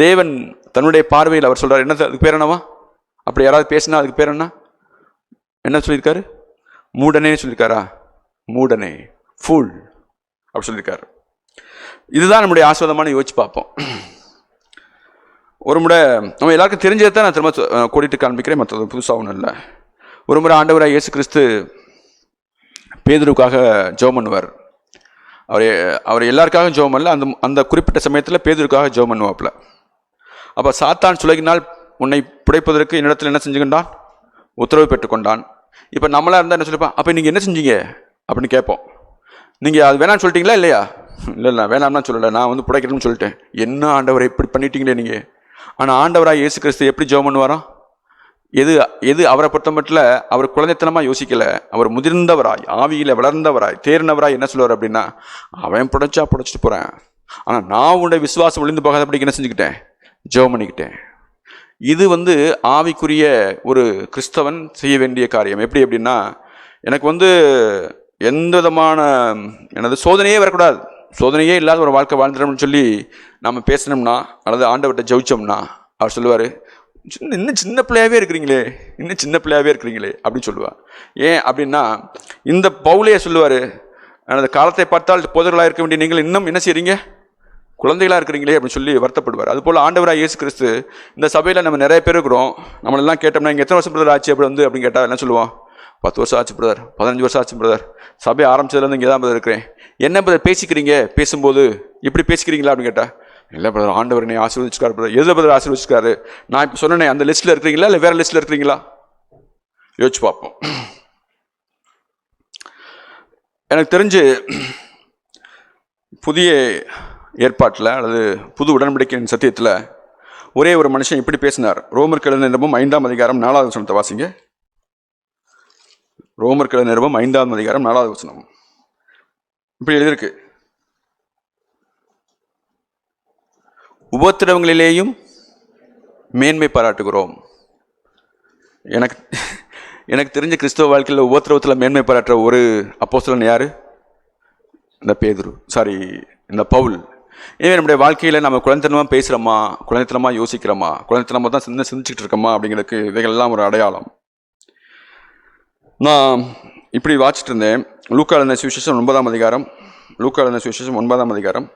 தேவன் தன்னுடைய பார்வையில் அவர் சொல்றார். என்ன அதுக்கு பேர் என்னவா? அப்படி யாராவது பேசினா அதுக்கு பேர் என்ன சொல்லியிருக்காரு? மூடனே சொல்லியிருக்காரா? மூடனே, ஃபூல் அப்படி சொல்லியிருக்காரு. இதுதான் நம்முடைய ஆஸ்வாதமான யோசிச்சு பார்ப்போம். ஒரு முறை நம்ம எல்லாருக்கும் தெரிஞ்சதை தான் நான் திரும்ப கூட்டிட்டு காண்பிக்கிறேன், மற்றது புதுசாக ஒன்றும் இல்லை. ஒரு முறை ஆண்டவராக இயேசு கிறிஸ்து பேதுருவுக்காக ஜெபம் பண்ணுவார். அவர் எல்லாருக்காக ஜெபம் பண்ணல, அந்த குறிப்பிட்ட சமயத்தில் பேதுருக்காக ஜெபம் பண்ணுவாப்புல. அப்போ சாத்தான் சுலகினால் உன்னை புடைப்பதற்கு என்னிடத்தில் என்ன செஞ்சுக்கின்றான்? உத்தரவு பெற்றுக்கொண்டான். இப்போ நம்மளா இருந்தால் என்ன சொல்லிப்பா, அப்போ நீங்கள் என்ன செஞ்சீங்க அப்படின்னு கேட்போம். நீங்கள் அது வேணான்னு சொல்லிட்டீங்களா இல்லையா? இல்லை வேணாம்னா சொல்லலை, நான் புடைக்கணும்னு சொல்லிட்டேன். என்ன ஆண்டவரை இப்படி பண்ணிட்டீங்களே நீங்கள். ஆனால் ஆண்டவராக இயேசு கிறிஸ்து எப்படி ஜெபம் பண்ணுவாராம்? எது அவரை பொறுத்த மட்டும் அவர் குழந்தைத்தனமாக யோசிக்கலை. அவர் முதிர்ந்தவராய், ஆவியில் வளர்ந்தவராய், தேர்ந்தவராய் என்ன சொல்லுவார் அப்படின்னா, அவன் புடைச்சிட்டு போகிறேன், ஆனால் நான் உன்னுடைய விசுவாசம் விழுந்து போகாதபடிக்கு என்ன செஞ்சுக்கிட்டேன்? ஜெபம் பண்ணிக்கிட்டேன். இது ஆவிக்குரிய ஒரு கிறிஸ்தவன் செய்ய வேண்டிய காரியம். எப்படி அப்படின்னா, எனக்கு எந்த விதமான சோதனையே வரக்கூடாது, சோதனையே இல்லாத ஒரு வாழ்க்கை வாழ்ந்துடணும்னு சொல்லி நம்ம பேசினோம்னா அல்லது ஆண்டவர்கிட்ட ஜெபிச்சோம்னா அவர் சொல்லுவார், இன்னும் சின்ன பிள்ளையாவே இருக்கிறீங்களே, இன்னும் சின்ன பிள்ளையாவே இருக்கிறீங்களே அப்படின்னு சொல்லுவார். ஏன் அப்படின்னா, இந்த பவுலையே சொல்லுவார், அந்த காலத்தை பார்த்தால் போதர்களாக இருக்க வேண்டிய நீங்கள் இன்னும் என்ன செய்றீங்க? குழந்தைகளாக இருக்கிறீங்களே அப்படின்னு சொல்லி வருத்தப்படுவார். அதுபோல் ஆண்டவராக இயேசு கிறிஸ்து இந்த சபையில் நம்ம நிறைய பேர் இருக்கிறோம். நம்மளெல்லாம் கேட்டோம்னா இங்கே எத்தனை வருஷம் பிரதர் ஆச்சு அப்படின்னு கேட்டால் என்ன சொல்லுவோம்? 10 வருஷம் ஆச்சு பிரதர், 15 வருஷம் ஆச்சு பிரதர், சபை ஆரம்பிச்சதுலேருந்து இங்கே தான் பிரதர் இருக்கிறேன். என்ன பிரதர் பேசிக்கிறீங்க? பேசும்போது இப்படி பேசிக்கிறீங்களா அப்படின்னு கேட்டால், இல்லை பிரதர், ஆண்டவர் என்னை ஆசீர்வதிச்சுக்காரு பிரதர். எது பிரதர் ஆசீர்வதிச்சுக்காரு? நான் இப்போ சொன்னேன் அந்த லிஸ்ட்டில் இருக்கிறீங்களா இல்லை வேறு லிஸ்ட்டில் இருக்கிறீங்களா? யோசிச்சு பார்ப்போம். எனக்கு தெரிஞ்சு புதிய ஏற்பாட்டில் அல்லது புது உடன்படிக்கையின் சத்தியத்தில் ஒரே ஒரு மனுஷன் இப்படி பேசினார். ரோமர் எழுதின நிருபம் 5ஆம் அதிகாரம் 4வது வசனத்தை வாசிங்க. ரோமர் எழுதின நிருபம் 5ஆம் அதிகாரம் 4வது வசனம் இப்படி எழுதியிருக்கு, உபத்திரவங்களிலேயும் மேன்மை பாராட்டுகிறோம். எனக்கு தெரிஞ்ச கிறிஸ்தவ வாழ்க்கையில் உபத்திரவத்தில் மேன்மை பாராட்டுற ஒரு அப்போஸ்தலன் யாரு? இந்த பவுல். எனவே நம்முடைய வாழ்க்கையில் நம்ம குழந்தைத்தனமாக பேசுகிறோமா, குழந்தைத்தனமாக யோசிக்கிறோமா, குழந்தைத்தனமாக தான் சிந்திச்சுட்டு இருக்கோமா அப்படிங்கிறதுக்கு இவைகள்லாம் ஒரு அடையாளம். நான் இப்படி வாசிச்சுட்டு இருந்தேன். லூக்கா எழுதின சுவிசேஷம் 9ஆம் அதிகாரம், லூக்கா எழுதின சுவிசேஷம் 9ஆம் அதிகாரம்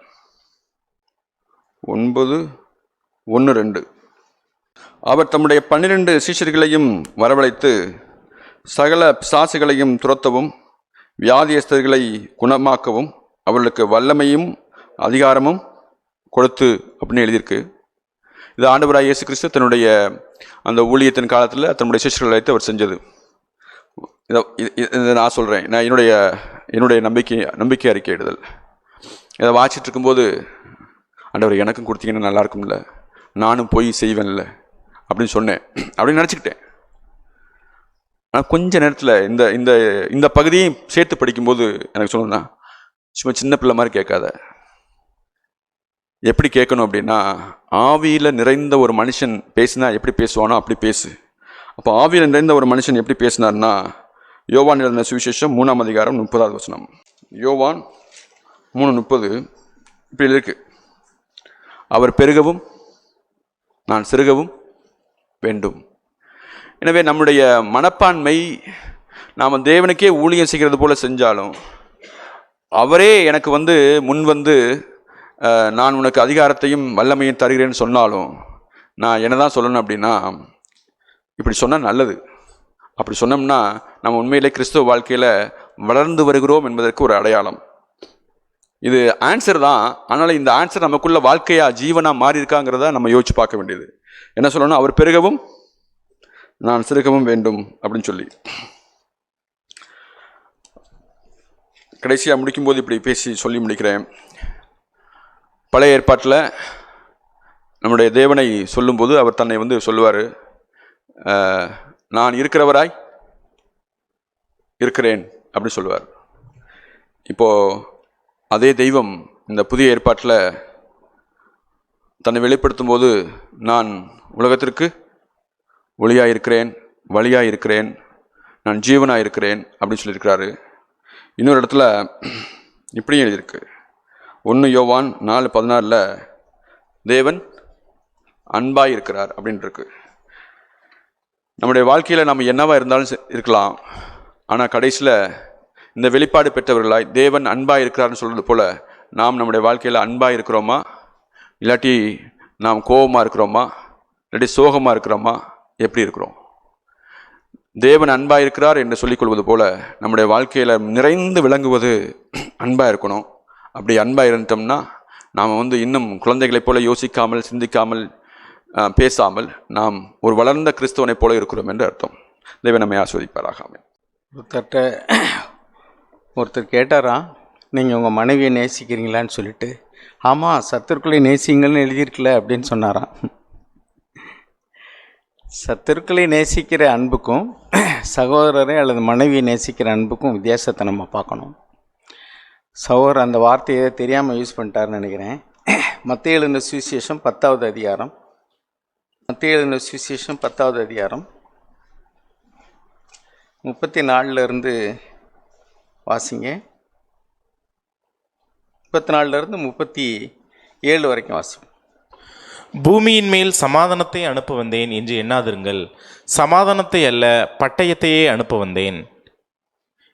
9:1-2. அவர் தம்முடைய 12 சீஷர்களையும் வரவழைத்து சகல பிசாசுகளையும் துரத்தவும் வியாதியஸ்தர்களை குணமாக்கவும் அவர்களுக்கு வல்லமையும் அதிகாரமும் கொடுத்து அப்படின்னு எழுதியிருக்கு. இது ஆண்டவராக இயேசு கிறிஸ்து தன்னுடைய அந்த ஊழியத்தின் காலத்தில் தன்னுடைய சிஷ்யர்களை அழைத்து அவர் செஞ்சது. இதை நான் சொல்கிறேன், நான் என்னுடைய நம்பிக்கை அறிக்கையிடுதல். இதை வாசிட்டு இருக்கும்போது, ஆண்டவர் எனக்கும் கொடுத்தீங்கன்னா நல்லா இருக்கும்ல, நானும் போய் செய்வேன்ல அப்படின்னு சொன்னேன் அப்படின்னு நினச்சிக்கிட்டேன். ஆனால் கொஞ்ச நேரத்தில் இந்த பகுதியையும் சேர்த்து படிக்கும்போது எனக்கு சொல்லணும்னா, சும்மா சின்ன பிள்ளை மாதிரி கேட்காத. எப்படி கேட்கணும் அப்படின்னா, ஆவியில் நிறைந்த ஒரு மனுஷன் பேசினா எப்படி பேசுவானோ அப்படி பேசு. அப்போ ஆவியில் நிறைந்த ஒரு மனுஷன் எப்படி பேசினார்னா, யோவான் எழுதின சுவிசேஷம் 3ஆம் அதிகாரம் 30வது வசனம். யோவான் 3:30 இப்படி இருக்கு, அவர் பெருகவும் நான் சிறுகவும் வேண்டும். எனவே நம்முடைய மனப்பான்மை, நாம் தேவனுக்கே ஊழியம் செய்கிறது போல செஞ்சாலும், அவரே எனக்கு முன் நான் உனக்கு அதிகாரத்தையும் வல்லமையும் தருகிறேன்னு சொன்னாலும், நான் என்ன தான் சொல்லணும் அப்படின்னா, இப்படி சொன்னால் நல்லது. அப்படி சொன்னோம்னா நம்ம உண்மையிலே கிறிஸ்துவ வாழ்க்கையில் வளர்ந்து வருகிறோம் என்பதற்கு ஒரு அடையாளம். இது ஆன்சர் தான். அதனால் இந்த ஆன்சர் நமக்குள்ள வாழ்க்கையா ஜீவனா மாறி இருக்காங்கிறத நம்ம யோசிச்சு பார்க்க வேண்டியது. என்ன சொல்லணும்? அவர் பெருகவும் நான் சிறுகவும் வேண்டும் அப்படின்னு சொல்லி. கடைசியாக முடிக்கும்போது இப்படி பேசி சொல்லி முடிக்கிறேன். பழைய ஏற்பாட்டில் நம்முடைய தேவனை சொல்லும்போது அவர் தன்னை சொல்லுவார், நான் இருக்கிறவராய் இருக்கிறேன் அப்படி சொல்லுவார். இப்போது அதே தெய்வம் இந்த புதிய ஏற்பாட்டில் தன்னை வெளிப்படுத்தும் போது, நான் உலகத்திற்கு ஒளியாக இருக்கிறேன், வழியாக இருக்கிறேன், நான் ஜீவனாக இருக்கிறேன் அப்படின்னு சொல்லியிருக்கிறாரு. இன்னொரு இடத்துல இப்படியும் எழுதியிருக்கு, 1 யோவான் 4:16 தேவன் அன்பாய் இருக்கிறார் அப்படின்னு இருக்கு. நம்முடைய வாழ்க்கையில் நம்ம என்னவா இருந்தாலும் இருக்கலாம், ஆனால் கடைசியில் இந்த வெளிப்பாடு பெற்றவர்களாய் தேவன் அன்பாய் இருக்கிறார்னு சொல்றது போல நாம் நம்முடைய வாழ்க்கையில் அன்பாய் இருக்கிறோமா, இல்லாட்டி நாம் கோபமாக இருக்கிறோமா, இல்லாட்டி சோகமாக இருக்கிறோமா, எப்படி இருக்கிறோம்? தேவன் அன்பாக இருக்கிறார் என்று சொல்லிக்கொள்வது போல நம்முடைய வாழ்க்கையில் நிறைந்து விளங்குவது அன்பாக இருக்கணும். அப்படி அன்பாக இருந்தோம்னா நாம் இன்னும் குழந்தைகளைப் போல யோசிக்காமல் சிந்திக்காமல் பேசாமல் நாம் ஒரு வளர்ந்த கிறிஸ்தவனைப் போல இருக்கிறோம் என்று அர்த்தம். தேவன் நம்மை ஆஸ்வதிப்பாராக. ஒருத்தர் கேட்டாரா, நீங்கள் உங்கள் மனைவியை நேசிக்கிறீங்களான்னு சொல்லிட்டு. ஆமாம், சத்துருக்களை நேசிங்கள்னு எழுதியிருக்கல அப்படின்னு சொன்னாராம். சத்துருக்களை நேசிக்கிற அன்புக்கும் சகோதரரை அல்லது மனைவியை நேசிக்கிற அன்புக்கும் வித்தியாசத்தை நம்ம பார்க்கணும். சகோதரர் அந்த வார்த்தையை தெரியாமல் யூஸ் பண்ணிட்டாருன்னு நினைக்கிறேன். மத்தேயு எழுதின சுவிசேஷம் 10வது அதிகாரம், மத்தேயு எழுதின சுவிசேஷம் 10வது அதிகாரம் 34 வாசிங்க. 34 37 வரைக்கும் வாசிங்க. பூமியின் மேல் சமாதானத்தை அனுப்ப வந்தேன் என்று எண்ணாதிருங்கள், சமாதானத்தை அல்ல பட்டயத்தையே அனுப்ப வந்தேன்.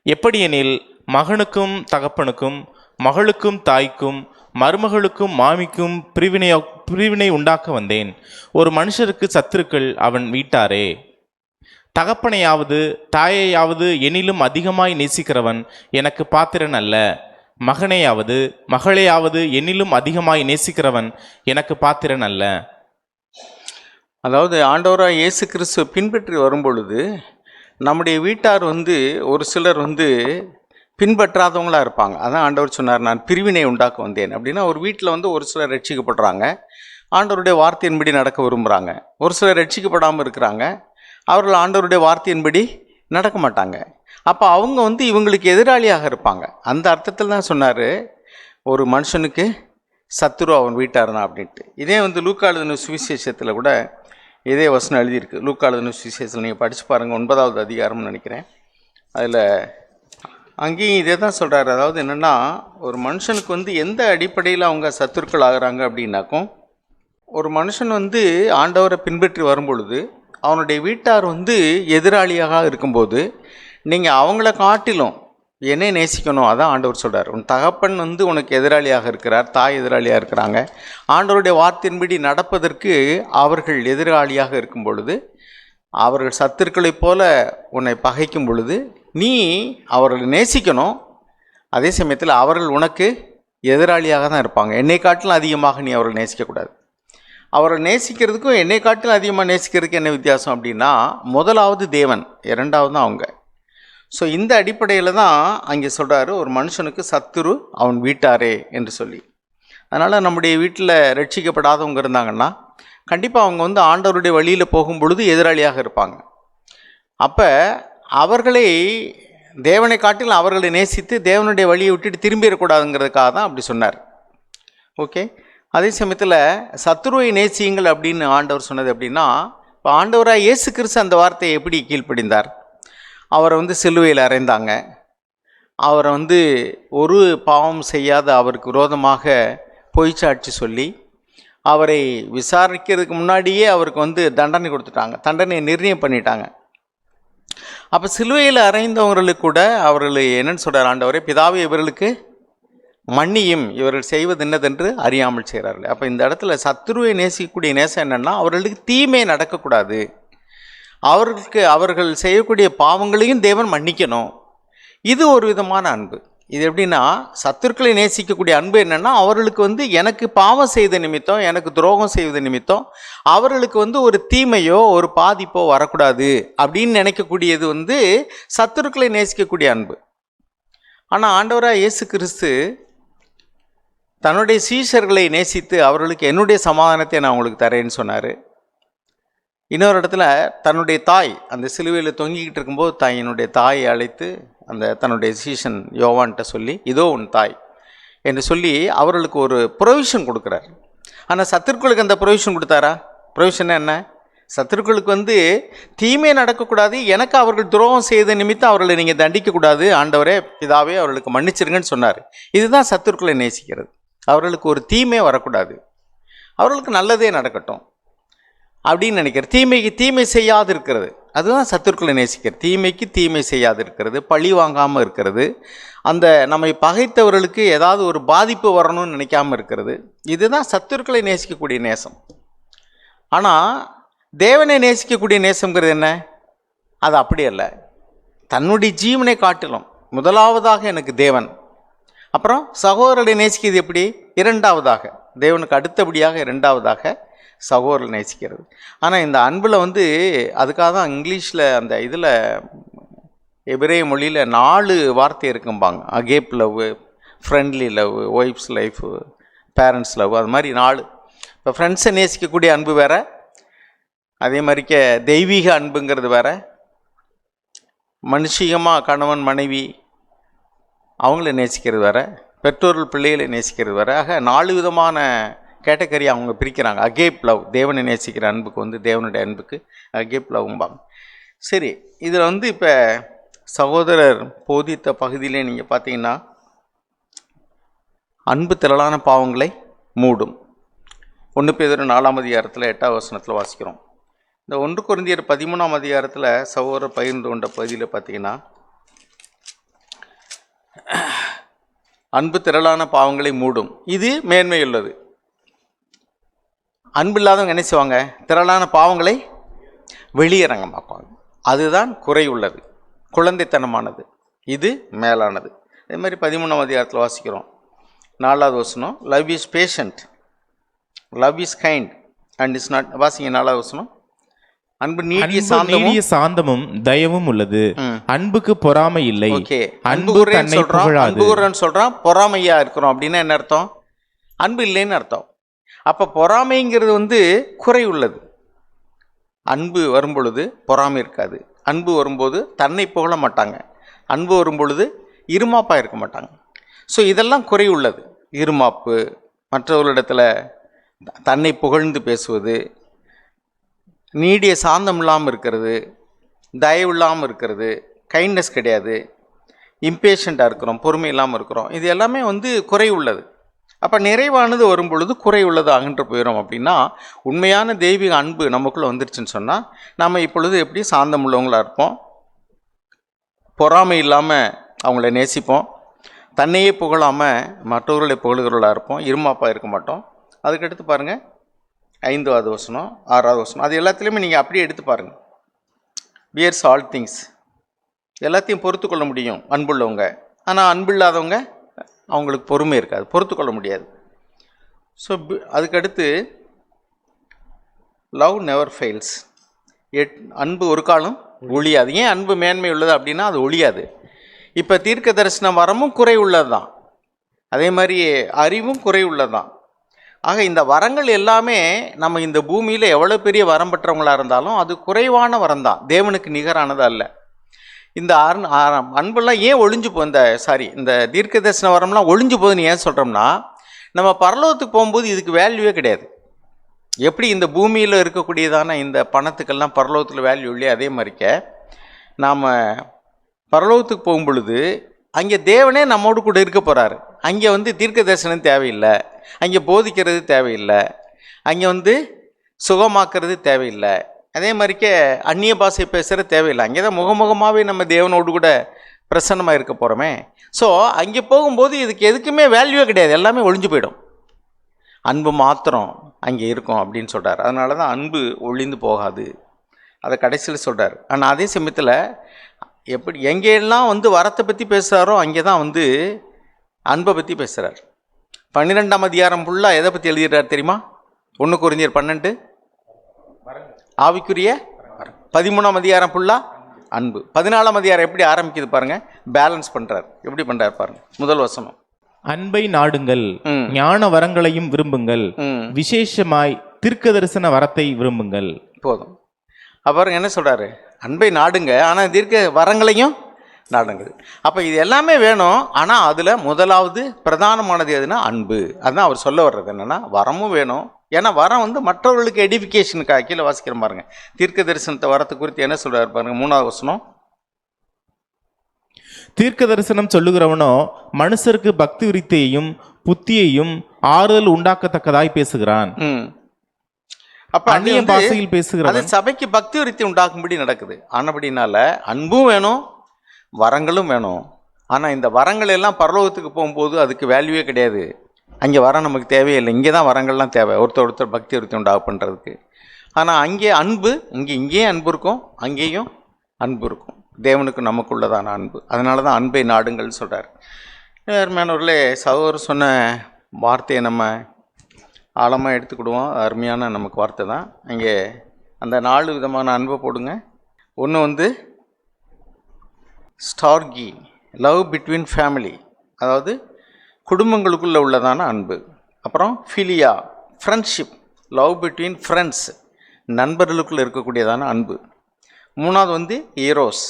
எப்படியெனில் மகனுக்கும் தகப்பனுக்கும் மகளுக்கும் தாய்க்கும் மருமகளுக்கும் மாமிக்கும் பிரிவினை உண்டாக்க வந்தேன். ஒரு மனுஷருக்கு சத்துருக்கள் அவன் வீட்டாரே. தகப்பனையாவது தாயையாவது எனிலும் அதிகமாய் நேசிக்கிறவன் எனக்கு பாத்திரன் அல்ல. மகனையாவது மகளையாவது என்னிலும் அதிகமாய் நேசிக்கிறவன் எனக்கு பாத்திரன் அல்ல. அதாவது ஆண்டவராக இயேசு கிறிஸ்துவ பின்பற்றி வரும்பொழுது நம்முடைய வீட்டார் ஒரு சிலர் பின்பற்றாதவங்களாக இருப்பாங்க. அதான் ஆண்டவர் சொன்னார், நான் பிரிவினை உண்டாக்க வந்தேன் அப்படின்னா. ஒரு வீட்டில் ஒரு சிலர் ரட்சிக்கப்படுறாங்க, ஆண்டவருடைய வார்த்தையின்படி நடக்க விரும்புகிறாங்க. ஒரு சிலர் ரட்சிக்கப்படாமல் இருக்கிறாங்க, அவர்கள் ஆண்டவருடைய வார்த்தையின்படி நடக்க மாட்டாங்க. அப்போ அவங்க இவங்களுக்கு எதிராளியாக இருப்பாங்க. அந்த அர்த்தத்தில் தான் சொன்னார், ஒரு மனுஷனுக்கு சத்துரு அவன் வீட்டார்னா அப்படின்ட்டு. இதே லூக்கா எழுதின சுவிசேஷத்தில் கூட இதே வசனம் எழுதியிருக்கு. லூக்கா எழுதின சுவிசேஷத்தில் நீங்கள் படித்து பாருங்கள், 9வது அதிகாரம்னு நினைக்கிறேன். அதில் அங்கேயும் இதே தான் சொல்கிறாரு. அதாவது என்னென்னா, ஒரு மனுஷனுக்கு எந்த அடிப்படையில் அவங்க சத்துருக்கள் ஆகிறாங்க அப்படின்னாக்கும், ஒரு மனுஷன் ஆண்டவரை பின்பற்றி வரும்பொழுது அவனுடைய வீட்டார் எதிராளியாக இருக்கும்போது நீங்கள் அவங்கள காட்டிலும் என்னை நேசிக்கணும். அதான் ஆண்டவர் சொல்கிறார். உன் தகப்பன் உனக்கு எதிராளியாக இருக்கிறார், தாய் எதிராளியாக இருக்கிறாங்க. ஆண்டவருடைய வார்த்தையின்படி நடப்பதற்கு அவர்கள் எதிராளியாக இருக்கும் பொழுது, அவர்கள் சத்துருக்களைப் போல உன்னை பகைக்கும் பொழுது நீ அவர்களை நேசிக்கணும். அதே சமயத்தில் அவர்கள் உனக்கு எதிராளியாக தான் இருப்பாங்க. என்னை காட்டிலும் அதிகமாக நீ அவர்கள் நேசிக்கக்கூடாது. அவரை நேசிக்கிறதுக்கும் என்னை காட்டிலும் அதிகமாக நேசிக்கிறதுக்கு என்ன வித்தியாசம் அப்படின்னா, முதலாவது தேவன், இரண்டாவது தான் அவங்க. ஸோ இந்த அடிப்படையில் தான் அங்கே சொல்கிறாரு, ஒரு மனுஷனுக்கு சத்துரு அவன் வீட்டாரே என்று சொல்லி. அதனால் நம்முடைய வீட்டில் ரட்சிக்கப்படாதவங்க இருந்தாங்கன்னா கண்டிப்பாக அவங்க ஆண்டவருடைய வழியில் போகும் பொழுது எதிராளியாக இருப்பாங்க. அப்போ அவர்களை தேவனை காட்டிலும் அவர்களை நேசித்து தேவனுடைய வழியை விட்டுட்டு திரும்பிடக்கூடாதுங்கிறதுக்காக தான் அப்படி சொன்னார். ஓகே. அதே சமயத்தில் சத்துருவை நேசியுங்கள் அப்படின்னு ஆண்டவர் சொன்னது அப்படின்னா, இப்போ ஆண்டவராக இயேசு கிறிஸ்து அந்த வார்த்தையை எப்படி கீழ்ப்படிந்தார்? அவரை சிலுவையில் அறைந்தாங்க. அவரை ஒரு பாவம் செய்யாத அவருக்கு விரோதமாக பொய்ச்சாட்சி சொல்லி அவரை விசாரிக்கிறதுக்கு முன்னாடியே அவருக்கு தண்டனை கொடுத்துட்டாங்க, தண்டனையை நிர்ணயம் பண்ணிட்டாங்க. அப்போ சிலுவையில் அறைந்தவர்களுக்கு கூட அவர்கள் என்னன்னு சொல்கிறார் ஆண்டவரே, பிதாவே இவர்களுக்கு மன்னியும், இவர்கள் செய்வது என்னதென்று அறியாமல் செய்கிறார்கள். அப்போ இந்த இடத்துல சத்துருவை நேசிக்கக்கூடிய நேசம் என்னென்னா, அவர்களுக்கு தீமை நடக்கக்கூடாது, அவர்கள் செய்யக்கூடிய பாவங்களையும் தேவன் மன்னிக்கணும். இது ஒரு விதமான அன்பு. இது எப்படின்னா, சத்துருக்களை நேசிக்கக்கூடிய அன்பு என்னென்னா, அவர்களுக்கு எனக்கு பாவம் செய்த நிமித்தம், எனக்கு துரோகம் செய்வது நிமித்தம் அவர்களுக்கு ஒரு தீமையோ ஒரு பாதிப்போ வரக்கூடாது அப்படின்னு நினைக்கக்கூடியது சத்துருக்களை நேசிக்கக்கூடிய அன்பு. ஆனால் ஆண்டவராக இயேசு கிறிஸ்து தன்னுடைய சீஷர்களை நேசித்து அவர்களுக்கு என்னுடைய சமாதானத்தை நான் உங்களுக்கு தரேன்னு சொன்னார். இன்னொரு இடத்துல தன்னுடைய தாய் அந்த சிலுவையில் தொங்கிக்கிட்டு இருக்கும்போது என்னுடைய தாயை அழைத்து தன்னுடைய சீஷன் யோவான்கிட்ட சொல்லி, இதோ உன் தாய் என்று சொல்லி அவர்களுக்கு ஒரு ப்ரொவிஷன் கொடுக்குறார். ஆனால் சத்துருக்களுக்கு அந்த ப்ரொவிஷன் கொடுத்தாரா? ப்ரொவிஷன் என்ன? சத்துருக்களுக்கு தீமை நடக்கக்கூடாது, எனக்கு அவர்கள் துரோகம் செய்த நிமித்தம் அவர்களை நீங்கள் தண்டிக்கக்கூடாது, ஆண்டவரே பிதாவே அவர்களுக்கு மன்னிச்சிருங்கன்னு சொன்னார். இதுதான் சத்துருக்களை நேசிக்கிறது. அவர்களுக்கு ஒரு தீமை வரக்கூடாது, அவர்களுக்கு நல்லதே நடக்கட்டும். அப்படின்னு நினைக்கிறது. தீமைக்கு தீமை செய்யாது இருக்கிறது, அதுதான் சத்துருக்களை நேசிக்கிறது. தீமைக்கு தீமை செய்யாது இருக்கிறது, பழி வாங்காமல் இருக்கிறது, அந்த நம்மை பகைத்தவர்களுக்கு ஏதாவது ஒரு பாதிப்பு வரணும்னு நினைக்காம இருக்கிறது. இதுதான் சத்துருக்களை நேசிக்கக்கூடிய நேசம். ஆனால் தேவனை நேசிக்கக்கூடிய நேசம்ங்கிறது என்ன? அது அப்படி அல்ல. தன்னுடைய ஜீவனை காட்டிலும் முதலாவதாக எனக்கு தேவன், அப்புறம் சகோதரரை நேசிக்கிறது எப்படி? இரண்டாவதாக, தேவனுக்கு அடுத்தபடியாக இரண்டாவதாக சகோதரரை நேசிக்கிறது. ஆனால் இந்த அன்பில் அதுக்காக தான் இங்கிலீஷில் அந்த இதில் எபிரேய மொழியில் 4 வார்த்தை இருக்கும்பாங்க. Agape love, friendly love, wife's life, parents love, அது மாதிரி 4. இப்போ ஃப்ரெண்ட்ஸை நேசிக்கக்கூடிய அன்பு வேறு, அதே மாதிரிக்க தெய்வீக அன்புங்கிறது வேறு, மனுஷிகமாக கணவன் மனைவி அவங்கள நேசிக்கிறது வேறு, பெற்றோர்கள் பிள்ளைகளை நேசிக்கிறது வேறு. ஆக 4 விதமான கேட்டகரி அவங்க பிரிக்கிறாங்க. அகேப் லவ், தேவனை நேசிக்கிற அன்புக்கு தேவனுடைய அன்புக்கு அகேப் லவ்ம்பாங்க. சரி, இதில் இப்போ சகோதரர் போதித்த பகுதியிலே நீங்கள் பார்த்தீங்கன்னா, அன்பு திரளான பாவங்களை மூடும். 1 பேதுரு 4ஆம் அதிகாரத்தில் 8ஆம் வசனத்தில் வாசிக்கிறோம். இந்த 1 கொரிந்தியர் 13ஆம் அதிகாரத்தில் சகோதரர் பகிர்ந்து கொண்ட பகுதியில் பார்த்தீங்கன்னா, அன்பு திரளான பாவங்களை மூடும், இது மேன்மையுள்ளது. அன்பு இல்லாதவங்க என்ன செய்வாங்க? திரளான பாவங்களை வெளியரங்கமாக்குவாங்க. அதுதான் குறை உள்ளது, குழந்தைத்தனமானது. இது மேலானது. அதே மாதிரி 13ஆம் அதிகாரத்தில் வாசிக்கிறோம், 4வது வசனம், love is patient, love is kind and is not. வாசிங்க 4வது வசனம், அன்பு நீடிய சாந்தமும் தயவும் உள்ளது, அன்புக்கு பொறாமை இல்லை. ஓகே, அன்பு சொல்றான், பொறாமையா இருக்கிறோம் அப்படின்னா என்ன அர்த்தம்? அன்பு இல்லைன்னு அர்த்தம். அப்ப பொறாமைங்கிறது குறை உள்ளது. அன்பு வரும்பொழுது பொறாமை இருக்காது. அன்பு வரும்போது தன்னை புகழ மாட்டாங்க. அன்பு வரும்பொழுது இருமாப்பாக இருக்க மாட்டாங்க. ஸோ இதெல்லாம் குறை உள்ளது. இருமாப்பு, மற்றவர்களிடத்தில் தன்னை புகழ்ந்து பேசுவது, நீடிய சாந்தம் இல்லாமல் இருக்கிறது, தயவு இல்லாமல் இருக்கிறது, கைண்ட்னஸ் கிடையாது, இம்பேஷண்ட்டாக இருக்கிறோம், பொறுமை இல்லாமல் இருக்கிறோம். இது எல்லாமே குறை உள்ளது. அப்போ நிறைவானது வரும்பொழுது குறை உள்ளது அகன்று போயிடும். அப்படின்னா உண்மையான தெய்வீக அன்பு நமக்குள்ளே வந்துருச்சுன்னு சொன்னால் நம்ம இப்பொழுது எப்படி சாந்தம் உள்ளவங்களாக இருப்போம், பொறாமை இல்லாமல் அவங்கள நேசிப்போம், தன்னையே புகழாமல் மற்றவர்களை புகழுகிறவர்களாக இருப்போம், இருமாப்பாக இருக்க மாட்டோம். அதுக்கடுத்து பாருங்கள் 5வது வசனம் 6வது வசனம், அது எல்லாத்துலேயுமே நீங்கள் அப்படியே எடுத்து பாருங்கள். பியர்ஸ் ஆல் திங்ஸ், எல்லாத்தையும் பொறுத்து கொள்ள முடியும் அன்புள்ளவங்க. ஆனால் அன்பு இல்லாதவங்க அவங்களுக்கு பொறுமை இருக்காது, பொறுத்து கொள்ள முடியாது. ஸோ அதுக்கடுத்து லவ் நெவர் ஃபெயில்ஸ், அன்பு ஒரு காலம் ஒழியாது. ஏன் அன்பு மேன்மை உள்ளது அப்படின்னா அது ஒழியாது. இப்போ தீர்க்க தரிசன வரமும் குறை உள்ளது தான், அதே மாதிரி அறிவும் குறை உள்ளது தான். ஆக இந்த வரங்கள் எல்லாமே நம்ம இந்த பூமியில் எவ்வளோ பெரிய வரம் பெற்றவங்களாக இருந்தாலும் அது குறைவான வரம் தான், தேவனுக்கு நிகரானது அல்ல. இந்த அன்பெல்லாம் ஏன் ஒழிஞ்சு இந்த தீர்க்க தரிசன வரம்லாம் ஒழிஞ்சு போகுதுன்னு ஏன் சொல்கிறோம்னா, நம்ம பரலோகத்துக்கு போகும்போது இதுக்கு வேல்யூவே கிடையாது. எப்படி இந்த பூமியில் இருக்கக்கூடியதான இந்த பணத்துக்கெல்லாம் பரலோகத்தில் வேல்யூ இல்லையே, அதே மாதிரிக்க நாம் பரலோகத்துக்கு போகும் பொழுது அங்கே தேவனே நம்மோடு கூட இருக்க போகிறாரு. அங்கே தீர்க்க தரிசனம் தேவையில்லை, அங்கே போதிக்கிறது தேவையில்லை, அங்கே சுகமாக்குறது தேவையில்லை, அதே மாதிரிக்க அந்நிய பாஷை பேசுகிறது தேவையில்லை. அங்கே தான் முகமுகமாகவே நம்ம தேவனோடு கூட பிரசன்னமாக இருக்க போகிறோமே. ஸோ அங்கே போகும்போது இதுக்கு எதுக்குமே வேல்யூவே கிடையாது, எல்லாமே ஒழிஞ்சு போயிடும். அன்பு மாத்திரம் அங்கே இருக்கும் அப்படின்னு சொல்கிறார். அதனால தான் அன்பு ஒழிந்து போகாது, அதை கடைசியில் சொல்கிறார். ஆனால் அதே சமயத்தில் எப்படி எங்கெல்லாம் வரத்தை பற்றி பேசுகிறாரோ அங்கே தான் அன்பை பற்றி பேசுகிறார். 12ஆம் அதிகாரம் ஃபுல்லாக எதை பற்றி எழுதிடுறார் தெரியுமா? 1 கொரிந்தியர் 12 ஆவிக்குரிய, 13ஆம் அதிகாரம் ஃபுல்லாக அன்பு, 14ஆம் அதிகாரம் எப்படி ஆரம்பிக்குது பாருங்க, பேலன்ஸ் பண்றார். எப்படி பண்றார் பாருங்க. முதல் வசனம், அன்பை நாடுங்கள், ஞான வரங்களையும் விரும்புங்கள், விசேஷமாய் தீர்க்க தரிசன வரத்தை விரும்புங்கள். போதும். அப்புறம் என்ன சொல்றாரு? அன்பை நாடுங்க, ஆனால் தீர்க்க வரங்களையும் நாடுங்கள். அப்போ இது எல்லாமே வேணும். ஆனால் அதில் முதலாவது பிரதானமானது எதுனா அன்பு. அதுதான் அவர் சொல்ல வர்றது. என்னன்னா வரமும் வேணும். ஏன்னா வரம் மற்றவர்களுக்கு எடிஃபிகேஷனுக்காக. கீழே வாசிக்கிற பாருங்க, தீர்க்க தரிசனத்தை வரத்தை குறித்து என்ன சொல்றாரு பாருங்க. 3வது வசனம், தீர்க்க தரிசனம் சொல்லுகிறவனோ மனுஷருக்கு பக்தி விருத்தியையும் புத்தியையும் ஆறுதல் உண்டாக்கத்தக்கதாய் பேசுகிறான். அப்போ அந்நிய பாஷையில் அது பேசுகிறவன் சபைக்கு பக்தி விருத்தி உண்டாக்கும்படி நடக்குது. ஆனபடினால அன்பும் வேணும், வரங்களும் வேணும். ஆனால் இந்த வரங்கள் எல்லாம் பரலோகத்துக்கு போகும்போது அதுக்கு வேல்யூவே கிடையாது. அங்கே வரம் நமக்கு தேவையில்லை. இங்கே தான் வரங்கள்லாம் தேவை, ஒருத்தர் பக்தி விருத்தி உண்டாக பண்ணுறதுக்கு. ஆனால் அங்கே அன்பு, இங்கேயும் அன்பு இருக்கும், அங்கேயும் அன்பு இருக்கும். தேவனுக்கு நமக்குள்ளதான அன்பு. அதனால தான் அன்பை நாடுங்கள்னு சொல்கிறார். அருமையானவர்களே, சகோதரர் சொன்ன வார்த்தையை நம்ம ஆழமாக எடுத்துக்கிடுவோம். அருமையான நமக்கு வார்த்தை தான். அங்கே அந்த 4 விதமான அன்பை போடுங்க. ஒன்று ஸ்டார்கி, லவ் பிட்வீன் ஃபேமிலி, அதாவது குடும்பங்களுக்குள்ளே உள்ளதான அன்பு. அப்புறம் philia, friendship, love between friends, நண்பர்களுக்குள்ளே இருக்கக்கூடியதான அன்பு. 3வது eros,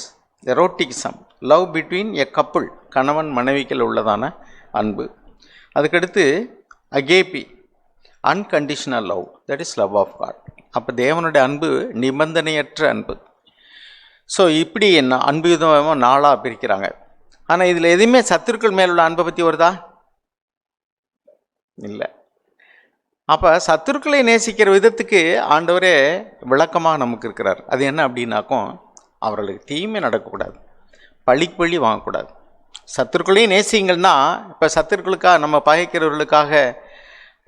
eroticism, love between a couple, கணவன் மனைவிக்குள்ள உள்ளதான அன்பு. அதுக்கடுத்து agape, unconditional love, that is love of God. அப்போ தேவனுடைய அன்பு நிபந்தனையற்ற அன்பு. ஸோ இப்படி என்ன அன்பு விதமாக 4ஆக பிரிக்கிறாங்க. ஆனால் இதில் எதுவுமே சத்துருக்கள் மேலுள்ள அன்பை பற்றி வருதா? இல்லை. அப்போ சத்துருக்களை நேசிக்கிற விதத்துக்கு ஆண்டவரே விளக்கமாக நமக்கு இருக்கிறார். அது என்ன அப்படின்னாக்கும், அவர்களுக்கு தீமை நடக்கக்கூடாது, பழிக்கு பழி வாங்கக்கூடாது. சத்துருக்களையும் நேசிங்கன்னா, இப்போ சத்துருக்களுக்காக, நம்ம பகைக்கிறவர்களுக்காக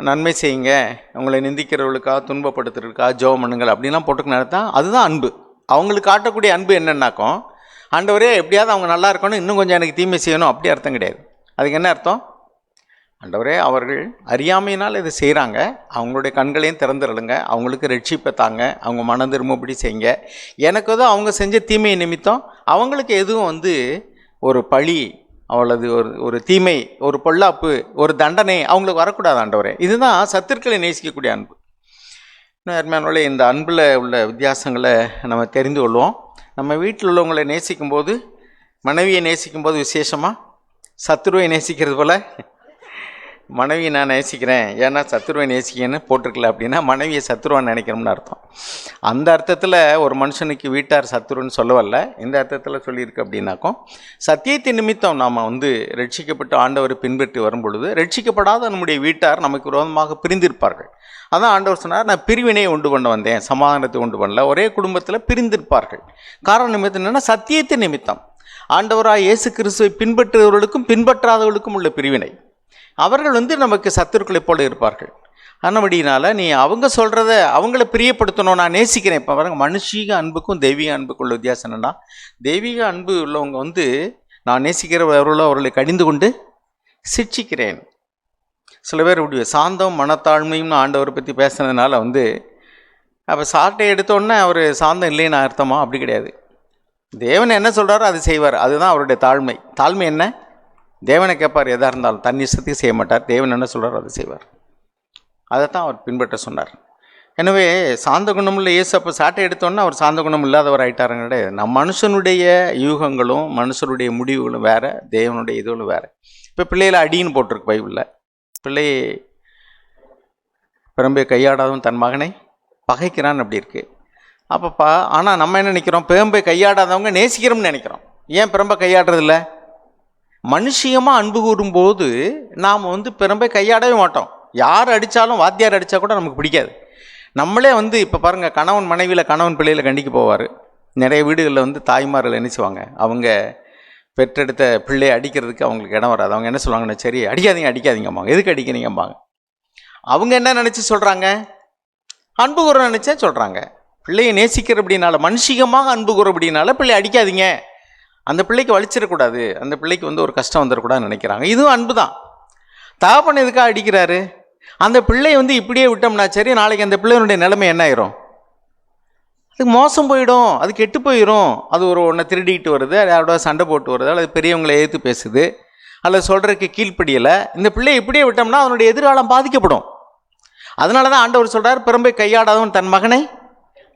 நன்மை செய்யுங்க, உங்களை நிந்திக்கிறவர்களுக்காக துன்பப்படுத்துறதுக்காக ஜெபம் பண்ணுங்கள் அப்படின்லாம் போட்டுக்கு நடத்தான். அதுதான் அன்பு. அவங்களுக்கு காட்டக்கூடிய அன்பு என்னன்னாக்கும், ஆண்டவரே எப்படியாவது அவங்க நல்லா இருக்கணும், இன்னும் கொஞ்சம் எனக்கு தீமை செய்யணும், அப்படி அர்த்தம் கிடையாது. அதுக்கு என்ன அர்த்தம்? ஆண்டவரே அவர்கள் அறியாமையினால் இதை செய்கிறாங்க, அவங்களுடைய கண்களையும் திறந்துருளுங்க, அவங்களுக்கு ரட்சிப்பை தாங்க, அவங்க மனம் திரும்பப்படி செய்யுங்க. எனக்கு எதுவும் அவங்க செஞ்ச தீமை நிமித்தம் அவங்களுக்கு எதுவும் ஒரு பழி, அவ்வளவு ஒரு தீமை, ஒரு பொல்லாப்பு, ஒரு தண்டனை அவங்களுக்கு வரக்கூடாது ஆண்டவரே. இதுதான் சத்துருக்களை நேசிக்கக்கூடிய அன்பு. அருமையானவர்களே, இந்த அன்பில் உள்ள வித்தியாசங்களை நம்ம தெரிந்து கொள்வோம். நம்ம வீட்டில் உள்ளவங்களை நேசிக்கும்போது, மனைவியை நேசிக்கும்போது விசேஷமாக, சத்துருவை நேசிக்கிறது போல் மனைவியை நான் நேசிக்கிறேன், ஏன்னா சத்துருவை நேசிக்கன்னு போட்டிருக்கல அப்படின்னா மனைவியை சத்துருவான்னு நினைக்கிறோம்னு அர்த்தம். அந்த அர்த்தத்தில் ஒரு மனுஷனுக்கு வீட்டார் சத்துருன்னு சொல்லவல்ல, இந்த அர்த்தத்தில் சொல்லியிருக்கு. அப்படின்னாக்கும் சத்தியத்தின் நிமித்தம் நாம் ரட்சிக்கப்பட்டு ஆண்டவரை பின்பற்றி வரும் பொழுது ரட்சிக்கப்படாத நம்முடைய வீட்டார் நமக்கு விரோதமாக பிரிந்திருப்பார்கள். அதான் ஆண்டவர் சொன்னார், நான் பிரிவினையை உண்டு பண்ண வந்தேன், சமாதானத்தை உண்டு பண்ணல. ஒரே குடும்பத்தில் பிரிந்திருப்பார்கள். காரணம் நிமித்தம் என்னென்னா, சத்தியத்தின் நிமித்தம். ஆண்டவராக இயேசு கிறிஸ்துவை பின்பற்றுபவர்களுக்கும் பின்பற்றாதவர்களுக்கும் உள்ள பிரிவினை. அவர்கள் நமக்கு சத்துருக்களை போல இருப்பார்கள். ஆனபடினால நீ அவங்க சொல்கிறத அவங்கள பிரியப்படுத்தணும், நான் நேசிக்கிறேன். இப்போ பாருங்க, மனுஷீக அன்புக்கும் தெய்வீக அன்புக்கும் உள்ள வித்தியாசம் என்னன்னா, தெய்வீக அன்பு உள்ளவங்க நான் நேசிக்கிறவர்களோ அவர்களை கடிந்து கொண்டு சிட்சிக்கிறேன். சில பேர் இப்படி சாந்தம் மனத்தாழ்மையும் ஆண்டவரை பற்றி பேசுனதுனால அப்போ சாட்டை எடுத்தோடனே அவர் சாந்தம் இல்லைன்னு அர்த்தமா? அப்படி கிடையாது. தேவன் என்ன சொல்கிறாரோ அது செய்வார், அதுதான் அவருடைய தாழ்மை. தாழ்மை என்ன? தேவனை கேட்பார், எதாக இருந்தாலும் தன் இஷ்டத்துக்கு செய்ய மாட்டார். தேவன் என்ன சொல்கிறாரோ அதை செய்வார். அதைத்தான் அவர் பின்பற்ற சொன்னார். எனவே சாந்த குணமுள்ள இயேசு அப்போ சாட்டை எடுத்தோன்னா அவர் சாந்த குணம் இல்லாதவர் ஆகிட்டாருங்க கிடையாது. மனுஷனுடைய யூகங்களும் மனுஷனுடைய முடிவுகளும் வேறு, தேவனுடைய இதுகளும் வேறு. இப்போ பிள்ளைகளை அடின்னு போட்டிருக்கு பைபிளில். பிள்ளை பிறம்பை கையாடாதவன் தன் மகனை பகைக்கிறான் அப்படி இருக்குது. அப்பப்பா ஆனால் நம்ம என்ன நினைக்கிறோம்? பிறம்பை கையாடாதவங்க நேசிக்கிறோம்னு நினைக்கிறோம். ஏன் பிறம்பை கையாடுறதில்ல? மனுஷியமாக அன்பு கூறும்போது நாம் பிறம்பை கையாடவே மாட்டோம். யார் அடித்தாலும், வாத்தியார் அடித்தா கூட நமக்கு பிடிக்காது. நம்மளே இப்போ பாருங்கள், கணவன் மனைவியில் கணவன் பிள்ளைகளை கண்டிக்க போவார். நிறைய வீடுகளில் தாய்மார்கள் என்ன செய்வாங்க, அவங்க பெற்றெடுத்த பிள்ளையை அடிக்கிறதுக்கு அவங்களுக்கு இடம் வராது. அவங்க என்ன சொல்லுவாங்கன்னா, சரி அடிக்காதீங்க அடிக்காதீங்கம்பாங்க. எதுக்கு அடிக்கிறீங்கம்பாங்க? அவங்க என்ன நினச்சி சொல்கிறாங்க? அன்பு கூற நினச்சா சொல்கிறாங்க. பிள்ளையை நேசிக்கிற அப்படின்னால, மனுஷிகமாக அன்பு கூற அப்படின்னால பிள்ளை அடிக்காதீங்க, அந்த பிள்ளைக்கு வலிச்சிடக்கூடாது, அந்த பிள்ளைக்கு ஒரு கஷ்டம் வந்துடக்கூடாதுன்னு நினைக்கிறாங்க. இதுவும் அன்பு தான். தகப்பன் எதுக்காக அடிக்கிறாரு? அந்த பிள்ளை இப்படியே விட்டோம்னா சரி, நாளைக்கு அந்த பிள்ளையினுடைய நிலைமை என்ன ஆயிரும்? அதுக்கு மோசம் போயிடும், அது கெட்டு போயிடும். அது ஒன்றை திருடிட்டு வருது, அதோட சண்டை போட்டு வருது, அல்லது பெரியவங்களை எதிர்த்து பேசுது, அல்லது சொல்கிறதுக்கு கீழ்ப்படியலை. இந்த பிள்ளையை இப்படியே விட்டோம்னா அதனுடைய எதிர்காலம் பாதிக்கப்படும். அதனால தான் ஆண்டவர் சொல்கிறார், பிறம்பை கையாடாதவன் தன் மகனை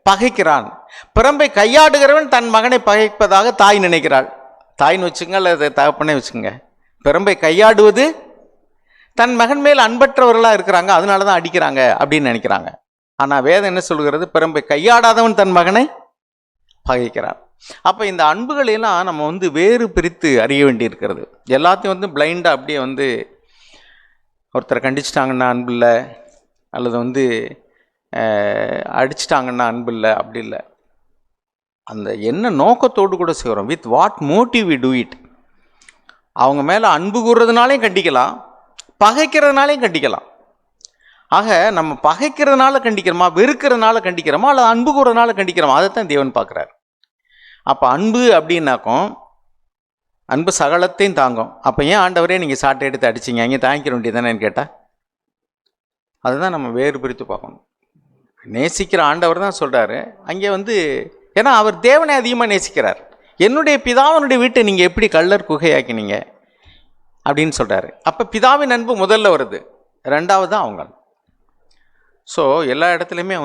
பகைக்கிறான். பிறம்பை கையாடுகிறவன் தன் மகனை பகைப்பதாக தாய் நினைக்கிறாள். தாய்னு வச்சுங்க, அல்லது தகப்பனே வச்சுங்க. பிறம்பை கையாடுவது தன் மகன் மேல் அன்பற்றவர்களாக இருக்கிறாங்க, அதனால தான் அடிக்கிறாங்க அப்படின்னு நினைக்கிறாங்க. ஆனால் வேதம் என்ன சொல்கிறது? பிறம்பை கையாடாதவன் தன் மகனை பகைக்கிறான். அப்போ இந்த அன்புகளெல்லாம் நம்ம வேறு பிரித்து அறிய வேண்டி இருக்கிறது. எல்லாத்தையும் பிளைண்டாக அப்படியே ஒருத்தரை கண்டிச்சிட்டாங்கன்னா அன்பு இல்லை, அல்லது அடிச்சிட்டாங்கன்னா அன்பு இல்லை, அப்படி இல்லை. அந்த என்ன நோக்கத்தோடு கூட செய்கிறோம், with what motive we do it. அவங்க மேலே அன்பு கூறுறதுனாலையும் கண்டிக்கலாம், பகைக்கிறதுனாலையும் கண்டிக்கலாம். ஆக நம்ம பகைக்கிறதுனால கண்டிக்கிறோமா, வெறுக்கிறதுனால கண்டிக்கிறோமா, அல்லது அன்பு கூறுறதுனால கண்டிக்கிறோமா, அதைத்தான் தேவன் பார்க்குறாரு. அப்போ அன்பு அப்படின்னாக்கும் அன்பு சகலத்தையும் தாங்கும். அப்போ ஏன் ஆண்டவரே நீங்கள் சாட்டை எடுத்து அடிச்சிங்க, அங்கே தாங்கிக்கிற வேண்டியதானேன்னு கேட்டால் அதுதான் நம்ம வேறு பிரித்து பார்க்கணும். நேசிக்கிற ஆண்டவர் தான் சொல்கிறாரு அங்கே ஏன்னா அவர் தேவனை அதிகமாக நேசிக்கிறார். என்னுடைய பிதாவினுடைய வீட்டை நீங்கள் எப்படி கள்ளர் குகையாக்கினீங்க அப்படின்னு சொல்கிறாரு. அப்போ பிதாவின் அன்பு முதல்ல வருது, ரெண்டாவது தான் அவங்க. ஸோ எல்லா இடத்துலையுமே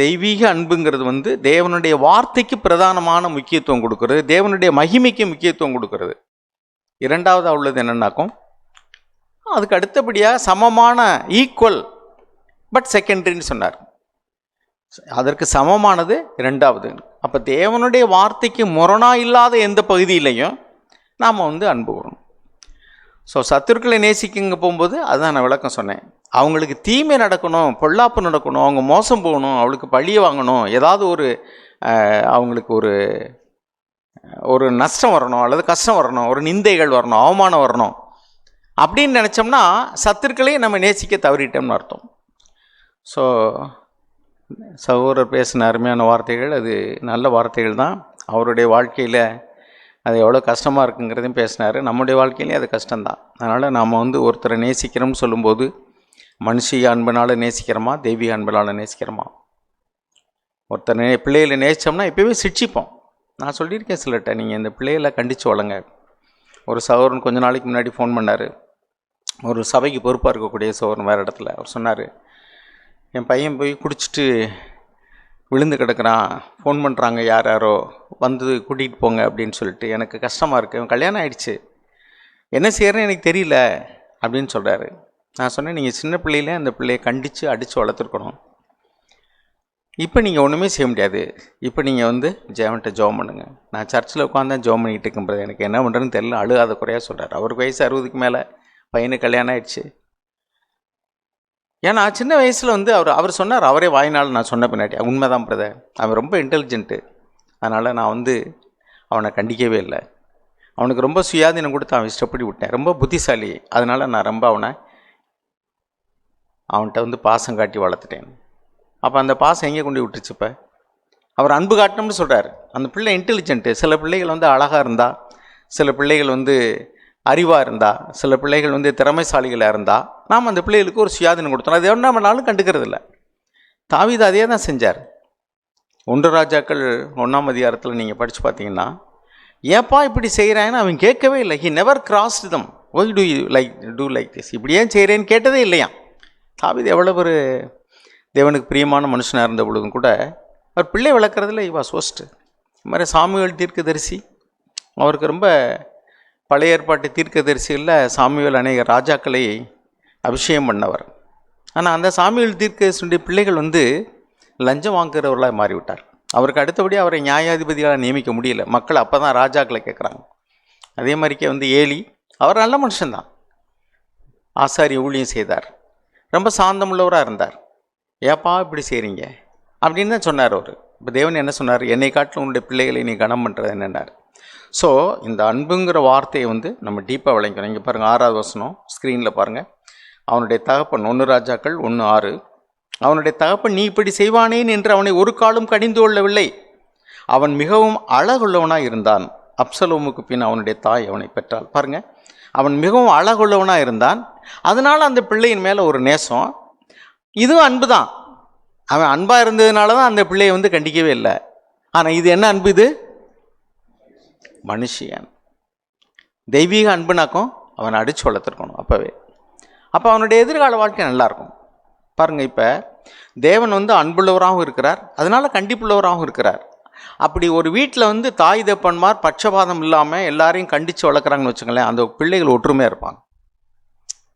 தெய்வீக அன்புங்கிறது தேவனுடைய வார்த்தைக்கு பிரதானமான முக்கியத்துவம் கொடுக்கறது, தேவனுடைய மகிமைக்கு முக்கியத்துவம் கொடுக்கறது. இரண்டாவதாக உள்ளது என்னன்னாக்கும் அதுக்கு அடுத்தபடியாக சமமான, ஈக்குவல் பட் செகண்டரின்னு சொன்னார். அதற்கு சமமானது இரண்டாவது. அப்போ தேவனுடைய வார்த்தைக்கு முரணாக இல்லாத எந்த பகுதியிலையும் நாம் அன்பு கூறணும். ஸோ சத்துருக்களை நேசிக்குங்க போகும்போது அதுதான் நான் விளக்கம் சொன்னேன். அவங்களுக்கு தீமை நடக்கணும், பொல்லாப்பு நடக்கணும், அவங்க மோசம் போகணும், அவளுக்கு பழியை வாங்கணும், ஏதாவது அவங்களுக்கு ஒரு நஷ்டம் வரணும், அல்லது கஷ்டம் வரணும், ஒரு நிந்தைகள் வரணும், அவமானம் வரணும் அப்படின்னு நினச்சோம்னா சத்துருக்களையும் நம்ம நேசிக்க தவறிட்டோம்னு அர்த்தம். ஸோ சகோதரர் பேசின அருமையான வார்த்தைகள், அது நல்ல வார்த்தைகள் தான். அவருடைய வாழ்க்கையில் அது எவ்வளோ கஷ்டமாக இருக்குங்கிறதையும் பேசினார். நம்முடைய வாழ்க்கையிலையும் அது கஷ்டம்தான். அதனால் நாம் ஒருத்தரை நேசிக்கிறோம்னு சொல்லும்போது மனுஷிய அன்பினால் நேசிக்கிறோமா, தெய்வீக அன்பினால் நேசிக்கிறோமா? ஒருத்தர் பிள்ளைகளை நேசித்தோம்னா இப்போவே சிரிச்சிப்போம். நான் சொல்லியிருக்கேன் சிலர்கிட்ட, நீங்கள் இந்த பிள்ளைகளை கண்டித்து வளங்க. ஒரு சகோதரன் கொஞ்ச நாளைக்கு முன்னாடி ஃபோன் பண்ணார். ஒரு சபைக்கு பொறுப்பாக இருக்கக்கூடிய சகோதரன் வேறு இடத்துல. அவர் சொன்னார், என் பையன் போய் குடிச்சிட்டு விழுந்து கிடக்கிறான், ஃபோன் பண்ணுறாங்க யாரோ கூட்டிகிட்டு போங்க அப்படின்னு சொல்லிட்டு, எனக்கு கஷ்டமாக இருக்குது, கல்யாணம் ஆகிடுச்சு, என்ன செய்கிறேன்னு எனக்கு தெரியல அப்படின்னு சொல்கிறாரு. நான் சொன்னேன், நீங்கள் சின்ன பிள்ளையிலே அந்த பிள்ளையை கண்டித்து அடித்து வளர்த்துருக்கணும். இப்போ நீங்கள் ஒன்றுமே செய்ய முடியாது. இப்போ நீங்கள் ஜெவன்ட்ட ஜோம் பண்ணுங்க. நான் சர்ச்சில் உட்காந்து ஜோம் பண்ணிக்கிட்டு இருக்கும்போது எனக்கு என்ன பண்ணுறதுன்னு தெரியல, அழுகாத குறையாக சொல்கிறார். அவருக்கு வயசு 60க்கு மேலே, பையனுக்கு கல்யாணம் ஆகிடுச்சு. ஏன்னா சின்ன வயசில் அவர் சொன்னார், அவரே வாய்நாள் நான் சொன்ன பின்னாடி, உண்மைதான் பிரதர், அவன் ரொம்ப இன்டெலிஜென்ட்டு, அதனால் நான் அவனை கண்டிக்கவே இல்லை. அவனுக்கு ரொம்ப சுயாதீனம் கொடுத்து அவன் இஷ்டப்படி விட்டேன். ரொம்ப புத்திசாலி, அதனால் நான் ரொம்ப அவன்கிட்ட பாசம் காட்டி வளர்த்துட்டேன். அப்போ அந்த பாசம் எங்கே கொண்டு விட்டுருச்சு? இப்போ அவர் அன்பு காட்டணும்னு சொல்கிறார். அந்த பிள்ளை இன்டெலிஜென்ட்டு. சில பிள்ளைகள் அழகாக இருந்தால், சில பிள்ளைகள் அறிவாக இருந்தால், சில பிள்ளைகள் திறமைசாலிகளாக இருந்தால் நாம் அந்த பிள்ளைகளுக்கு ஒரு சுயாதீனம் கொடுத்தோம். அது என்ன பண்ணாலும் கண்டுக்கிறது இல்லை. தாவீது அதே தான் செஞ்சார். 1 ராஜாக்கள் 1ஆம் அதிகாரத்தில் நீங்கள் படித்து பார்த்தீங்கன்னா, ஏப்பா இப்படி செய்கிறான்னு அவன் கேட்கவே இல்லை. He never crossed them. Why do you like this, இப்படி ஏன் செய்கிறேன்னு கேட்டதே இல்லையா. தாவீது எவ்வளோ ஒரு தேவனுக்கு பிரியமான மனுஷனாக இருந்த பொழுதும் கூட அவர் பிள்ளை வளர்க்குறதுல இவா சோஸ்ட்டு. இது மாதிரி சாமுவேல் தீர்க்கதரிசி, அவருக்கு ரொம்ப பழைய ஏற்பாட்டு தீர்க்கதரிசிகளில் சாமுவேல் அநேக ராஜாக்களை அபிஷேகம் பண்ணவர். ஆனால் அந்த சாமுவேல் தீர்க்கதரிசியுடைய பிள்ளைகள் லஞ்சம் வாங்குகிறவர்களாக மாறிவிட்டார். அவருக்கு அடுத்தபடி அவரை நியாயாதிபதியாக நியமிக்க முடியல. மக்கள் அப்போ தான் ராஜாக்களை கேட்குறாங்க. அதே மாதிரிக்கே ஏலி, அவர் நல்ல மனுஷன்தான், ஆசாரிய ஊழியம் செய்தார், ரொம்ப சாந்தமுள்ளவராக இருந்தார். ஏப்பா இப்படி செய்கிறீங்க அப்படின்னு தான் சொன்னார் அவர். இப்போ தேவன் என்ன சொன்னார்? என்னை காட்டிலும் உன்னுடைய பிள்ளைகளை நீ கனம் பண்ணுறது என்னன்னார். ஸோ இந்த அன்புங்கிற வார்த்தையை நம்ம டீப்பாக விளங்கிக்கணும். இங்கே பாருங்கள், 6வது வசனம் ஸ்க்ரீனில் பாருங்கள். அவனுடைய தகப்பன் 1 ராஜாக்கள் 1:6. அவனுடைய தகப்பன் நீ இப்படி செய்வானேன் என்று அவனை ஒரு காலம் கடிந்து கொள்ளவில்லை. அவன் மிகவும் அழகுள்ளவனாக இருந்தான். அப்சலோமுக்கு பின் அவனுடைய தாய் அவனை பெற்றாள். பாருங்கள், அவன் மிகவும் அழகுள்ளவனாக இருந்தான். அதனால் அந்த பிள்ளையின் மேலே ஒரு நேசம். இதுவும் அன்பு தான். அவன் அன்பாக இருந்ததுனால தான் அந்த பிள்ளையை கண்டிக்கவே இல்லை. ஆனால் இது என்ன அன்பு? இது மனுஷியன். தெய்வீக அன்புனாக்கும் அவனை அடித்து வளர்த்துருக்கணும் அப்போவே. அப்போ அவனுடைய எதிர்கால வாழ்க்கை நல்லாயிருக்கும். பாருங்கள், இப்போ தேவன் அன்புள்ளவராகவும் இருக்கிறார், அதனால் கண்டிப்புள்ளவராகவும் இருக்கிறார். அப்படி ஒரு வீட்டில் தாய் தப்பன்மார் பட்சபாதம் இல்லாமல் எல்லாரையும் கண்டித்து வளர்க்குறாங்கன்னு வச்சுங்களேன், அந்த பிள்ளைகள் ஒற்றுமையாக இருப்பாங்க.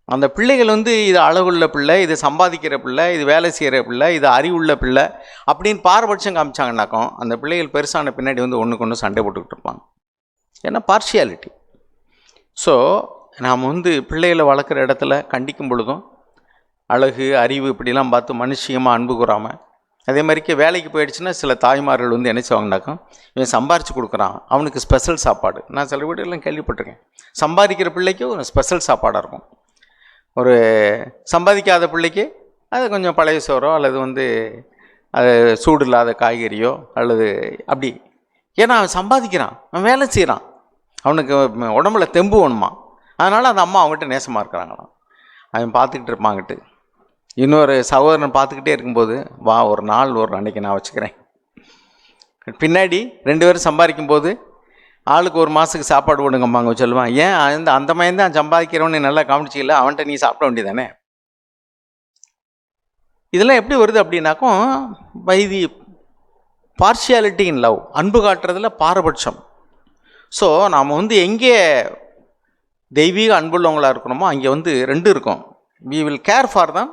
அந்த பிள்ளைகள் இது அழகுள்ள பிள்ளை, இது சம்பாதிக்கிற பிள்ளை, இது வேலை செய்கிற பிள்ளை, இது அறிவுள்ள பிள்ளை அப்படின்னு பாரபட்சம் காமிச்சாங்கன்னாக்கும் அந்த பிள்ளைகள் பெருசான பின்னாடி ஒன்றுக்கு ஒன்று சண்டை போட்டுக்கிட்டு இருப்பாங்க. ஏன்னா பார்ஷியாலிட்டி. ஸோ நாம் பிள்ளைகளை வளர்க்குற இடத்துல கண்டிக்கும் பொழுதும் அழகு, அறிவு இப்படிலாம் பார்த்து மனுஷியமாக அன்பு கூறாமல் அதே மாதிரிக்கு வேலைக்கு போயிடுச்சுன்னா சில தாய்மார்கள் வந்து என்ன செய்வாங்கனாக்கா, இவன் சம்பாரித்து கொடுக்குறான், அவனுக்கு ஸ்பெஷல் சாப்பாடு. நான் சில வீடுகள்லாம் கேள்விப்பட்டிருக்கேன். சம்பாதிக்கிற பிள்ளைக்கு ஒரு ஸ்பெஷல் சாப்பாடாக இருக்கும், ஒரு சம்பாதிக்காத பிள்ளைக்கு அது கொஞ்சம் பழைய சோறோ அல்லது வந்து அது சூடு இல்லாத காய்கறியோ அல்லது அப்படி. ஏன்னா அவன் சம்பாதிக்கிறான், அவன் வேலை செய்கிறான், அவனுக்கு உடம்புல தெம்பு வேணுமா. அதனால் அந்த அம்மா அவங்ககிட்ட நேசமாக இருக்கிறாங்களாம். அவன் பார்த்துக்கிட்டு இருப்பாங்கிட்டு. இன்னொரு சகோதரன் பார்த்துக்கிட்டே இருக்கும்போது, வா ஒரு நாள் ஒரு அன்றைக்கி நான் வச்சுக்கிறேன். பின்னாடி 2 பேரும் சம்பாதிக்கும்போது ஆளுக்கு ஒரு மாதத்துக்கு சாப்பாடு போடுங்கம்மாங்க சொல்லுவான். ஏன் அந்த மாதிரி தான் சம்பாதிக்கிறவனு நல்லா கவனிச்சிக்கல, அவன்கிட்ட நீ சாப்பிட வேண்டியதானே. இதெல்லாம் எப்படி வருது அப்படின்னாக்கும், by the partiality in love, அன்பு காட்டுறதுல பாரபட்சம். ஸோ நாம் வந்து எங்கே தெய்வீக அன்புள்ளவங்களாக இருக்கணுமோ அங்கே வந்து 2 இருக்கும். We will care for them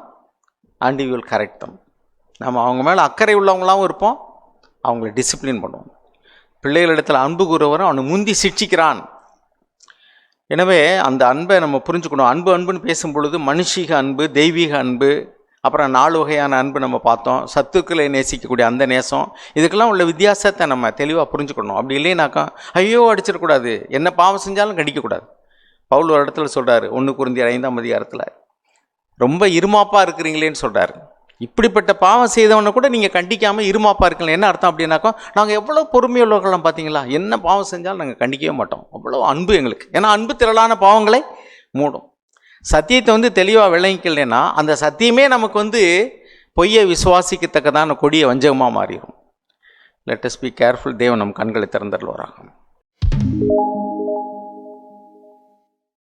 and we will correct them. நம்ம அவங்க மேலே அக்கறை உள்ளவங்களாகவும் இருப்போம், அவங்கள டிசிப்ளின் பண்ணுவோம். பிள்ளைகளிடத்தில் அன்பு கூறுவரும் அவனை முந்தி சிக்ஷிக்கிறான். எனவே அந்த அன்பை நம்ம புரிஞ்சுக்கணும். அன்புன்னு பேசும் பொழுது மனுஷீக அன்பு, தெய்வீக அன்பு, அப்புறம் 4 வகையான அன்பு நம்ம பார்த்தோம். சத்துக்களை நேசிக்கக்கூடிய அந்த நேசம், இதுக்கெல்லாம் உள்ள வித்தியாசத்தை நம்ம தெளிவாக புரிஞ்சுக்கணும். அப்படி இல்லைனாக்கா ஐயோ அடிச்சிடக்கூடாது, என்ன பாவம் செஞ்சாலும் கண்டிக்கக்கூடாது. பவுல் ஒரு இடத்துல சொல்கிறாரு, 1 கொரிந்தியர் 5ஆம் அதிகாரத்தில், ரொம்ப இருமாப்பாக இருக்கிறீங்களேன்னு சொல்கிறாரு. இப்படிப்பட்ட பாவம் செய்தவனை கூட நீங்கள் கண்டிக்காமல் இருமாப்பாக இருக்கீங்களா. என்ன அர்த்தம் அப்படின்னாக்கா, நாங்கள் எவ்வளோ பொறுமையுள்ளவர்களாம் பார்த்தீங்களா, என்ன பாவம் செஞ்சாலும் நாங்கள் கண்டிக்கவே மாட்டோம், அவ்வளோ அன்பு எங்களுக்கு. ஏன்னா அன்பு திரளான பாவங்களை மூடும். சத்தியத்தை வந்து தெளிவாக விளங்கிக்கலைன்னா அந்த சத்தியமே நமக்கு வந்து பொய்யை விசுவாசிக்கத்தக்கதான கொடிய வஞ்சகமாக மாறிடும். Let us be careful. தேவன் நம் கண்களை திறந்தருள்வாராக.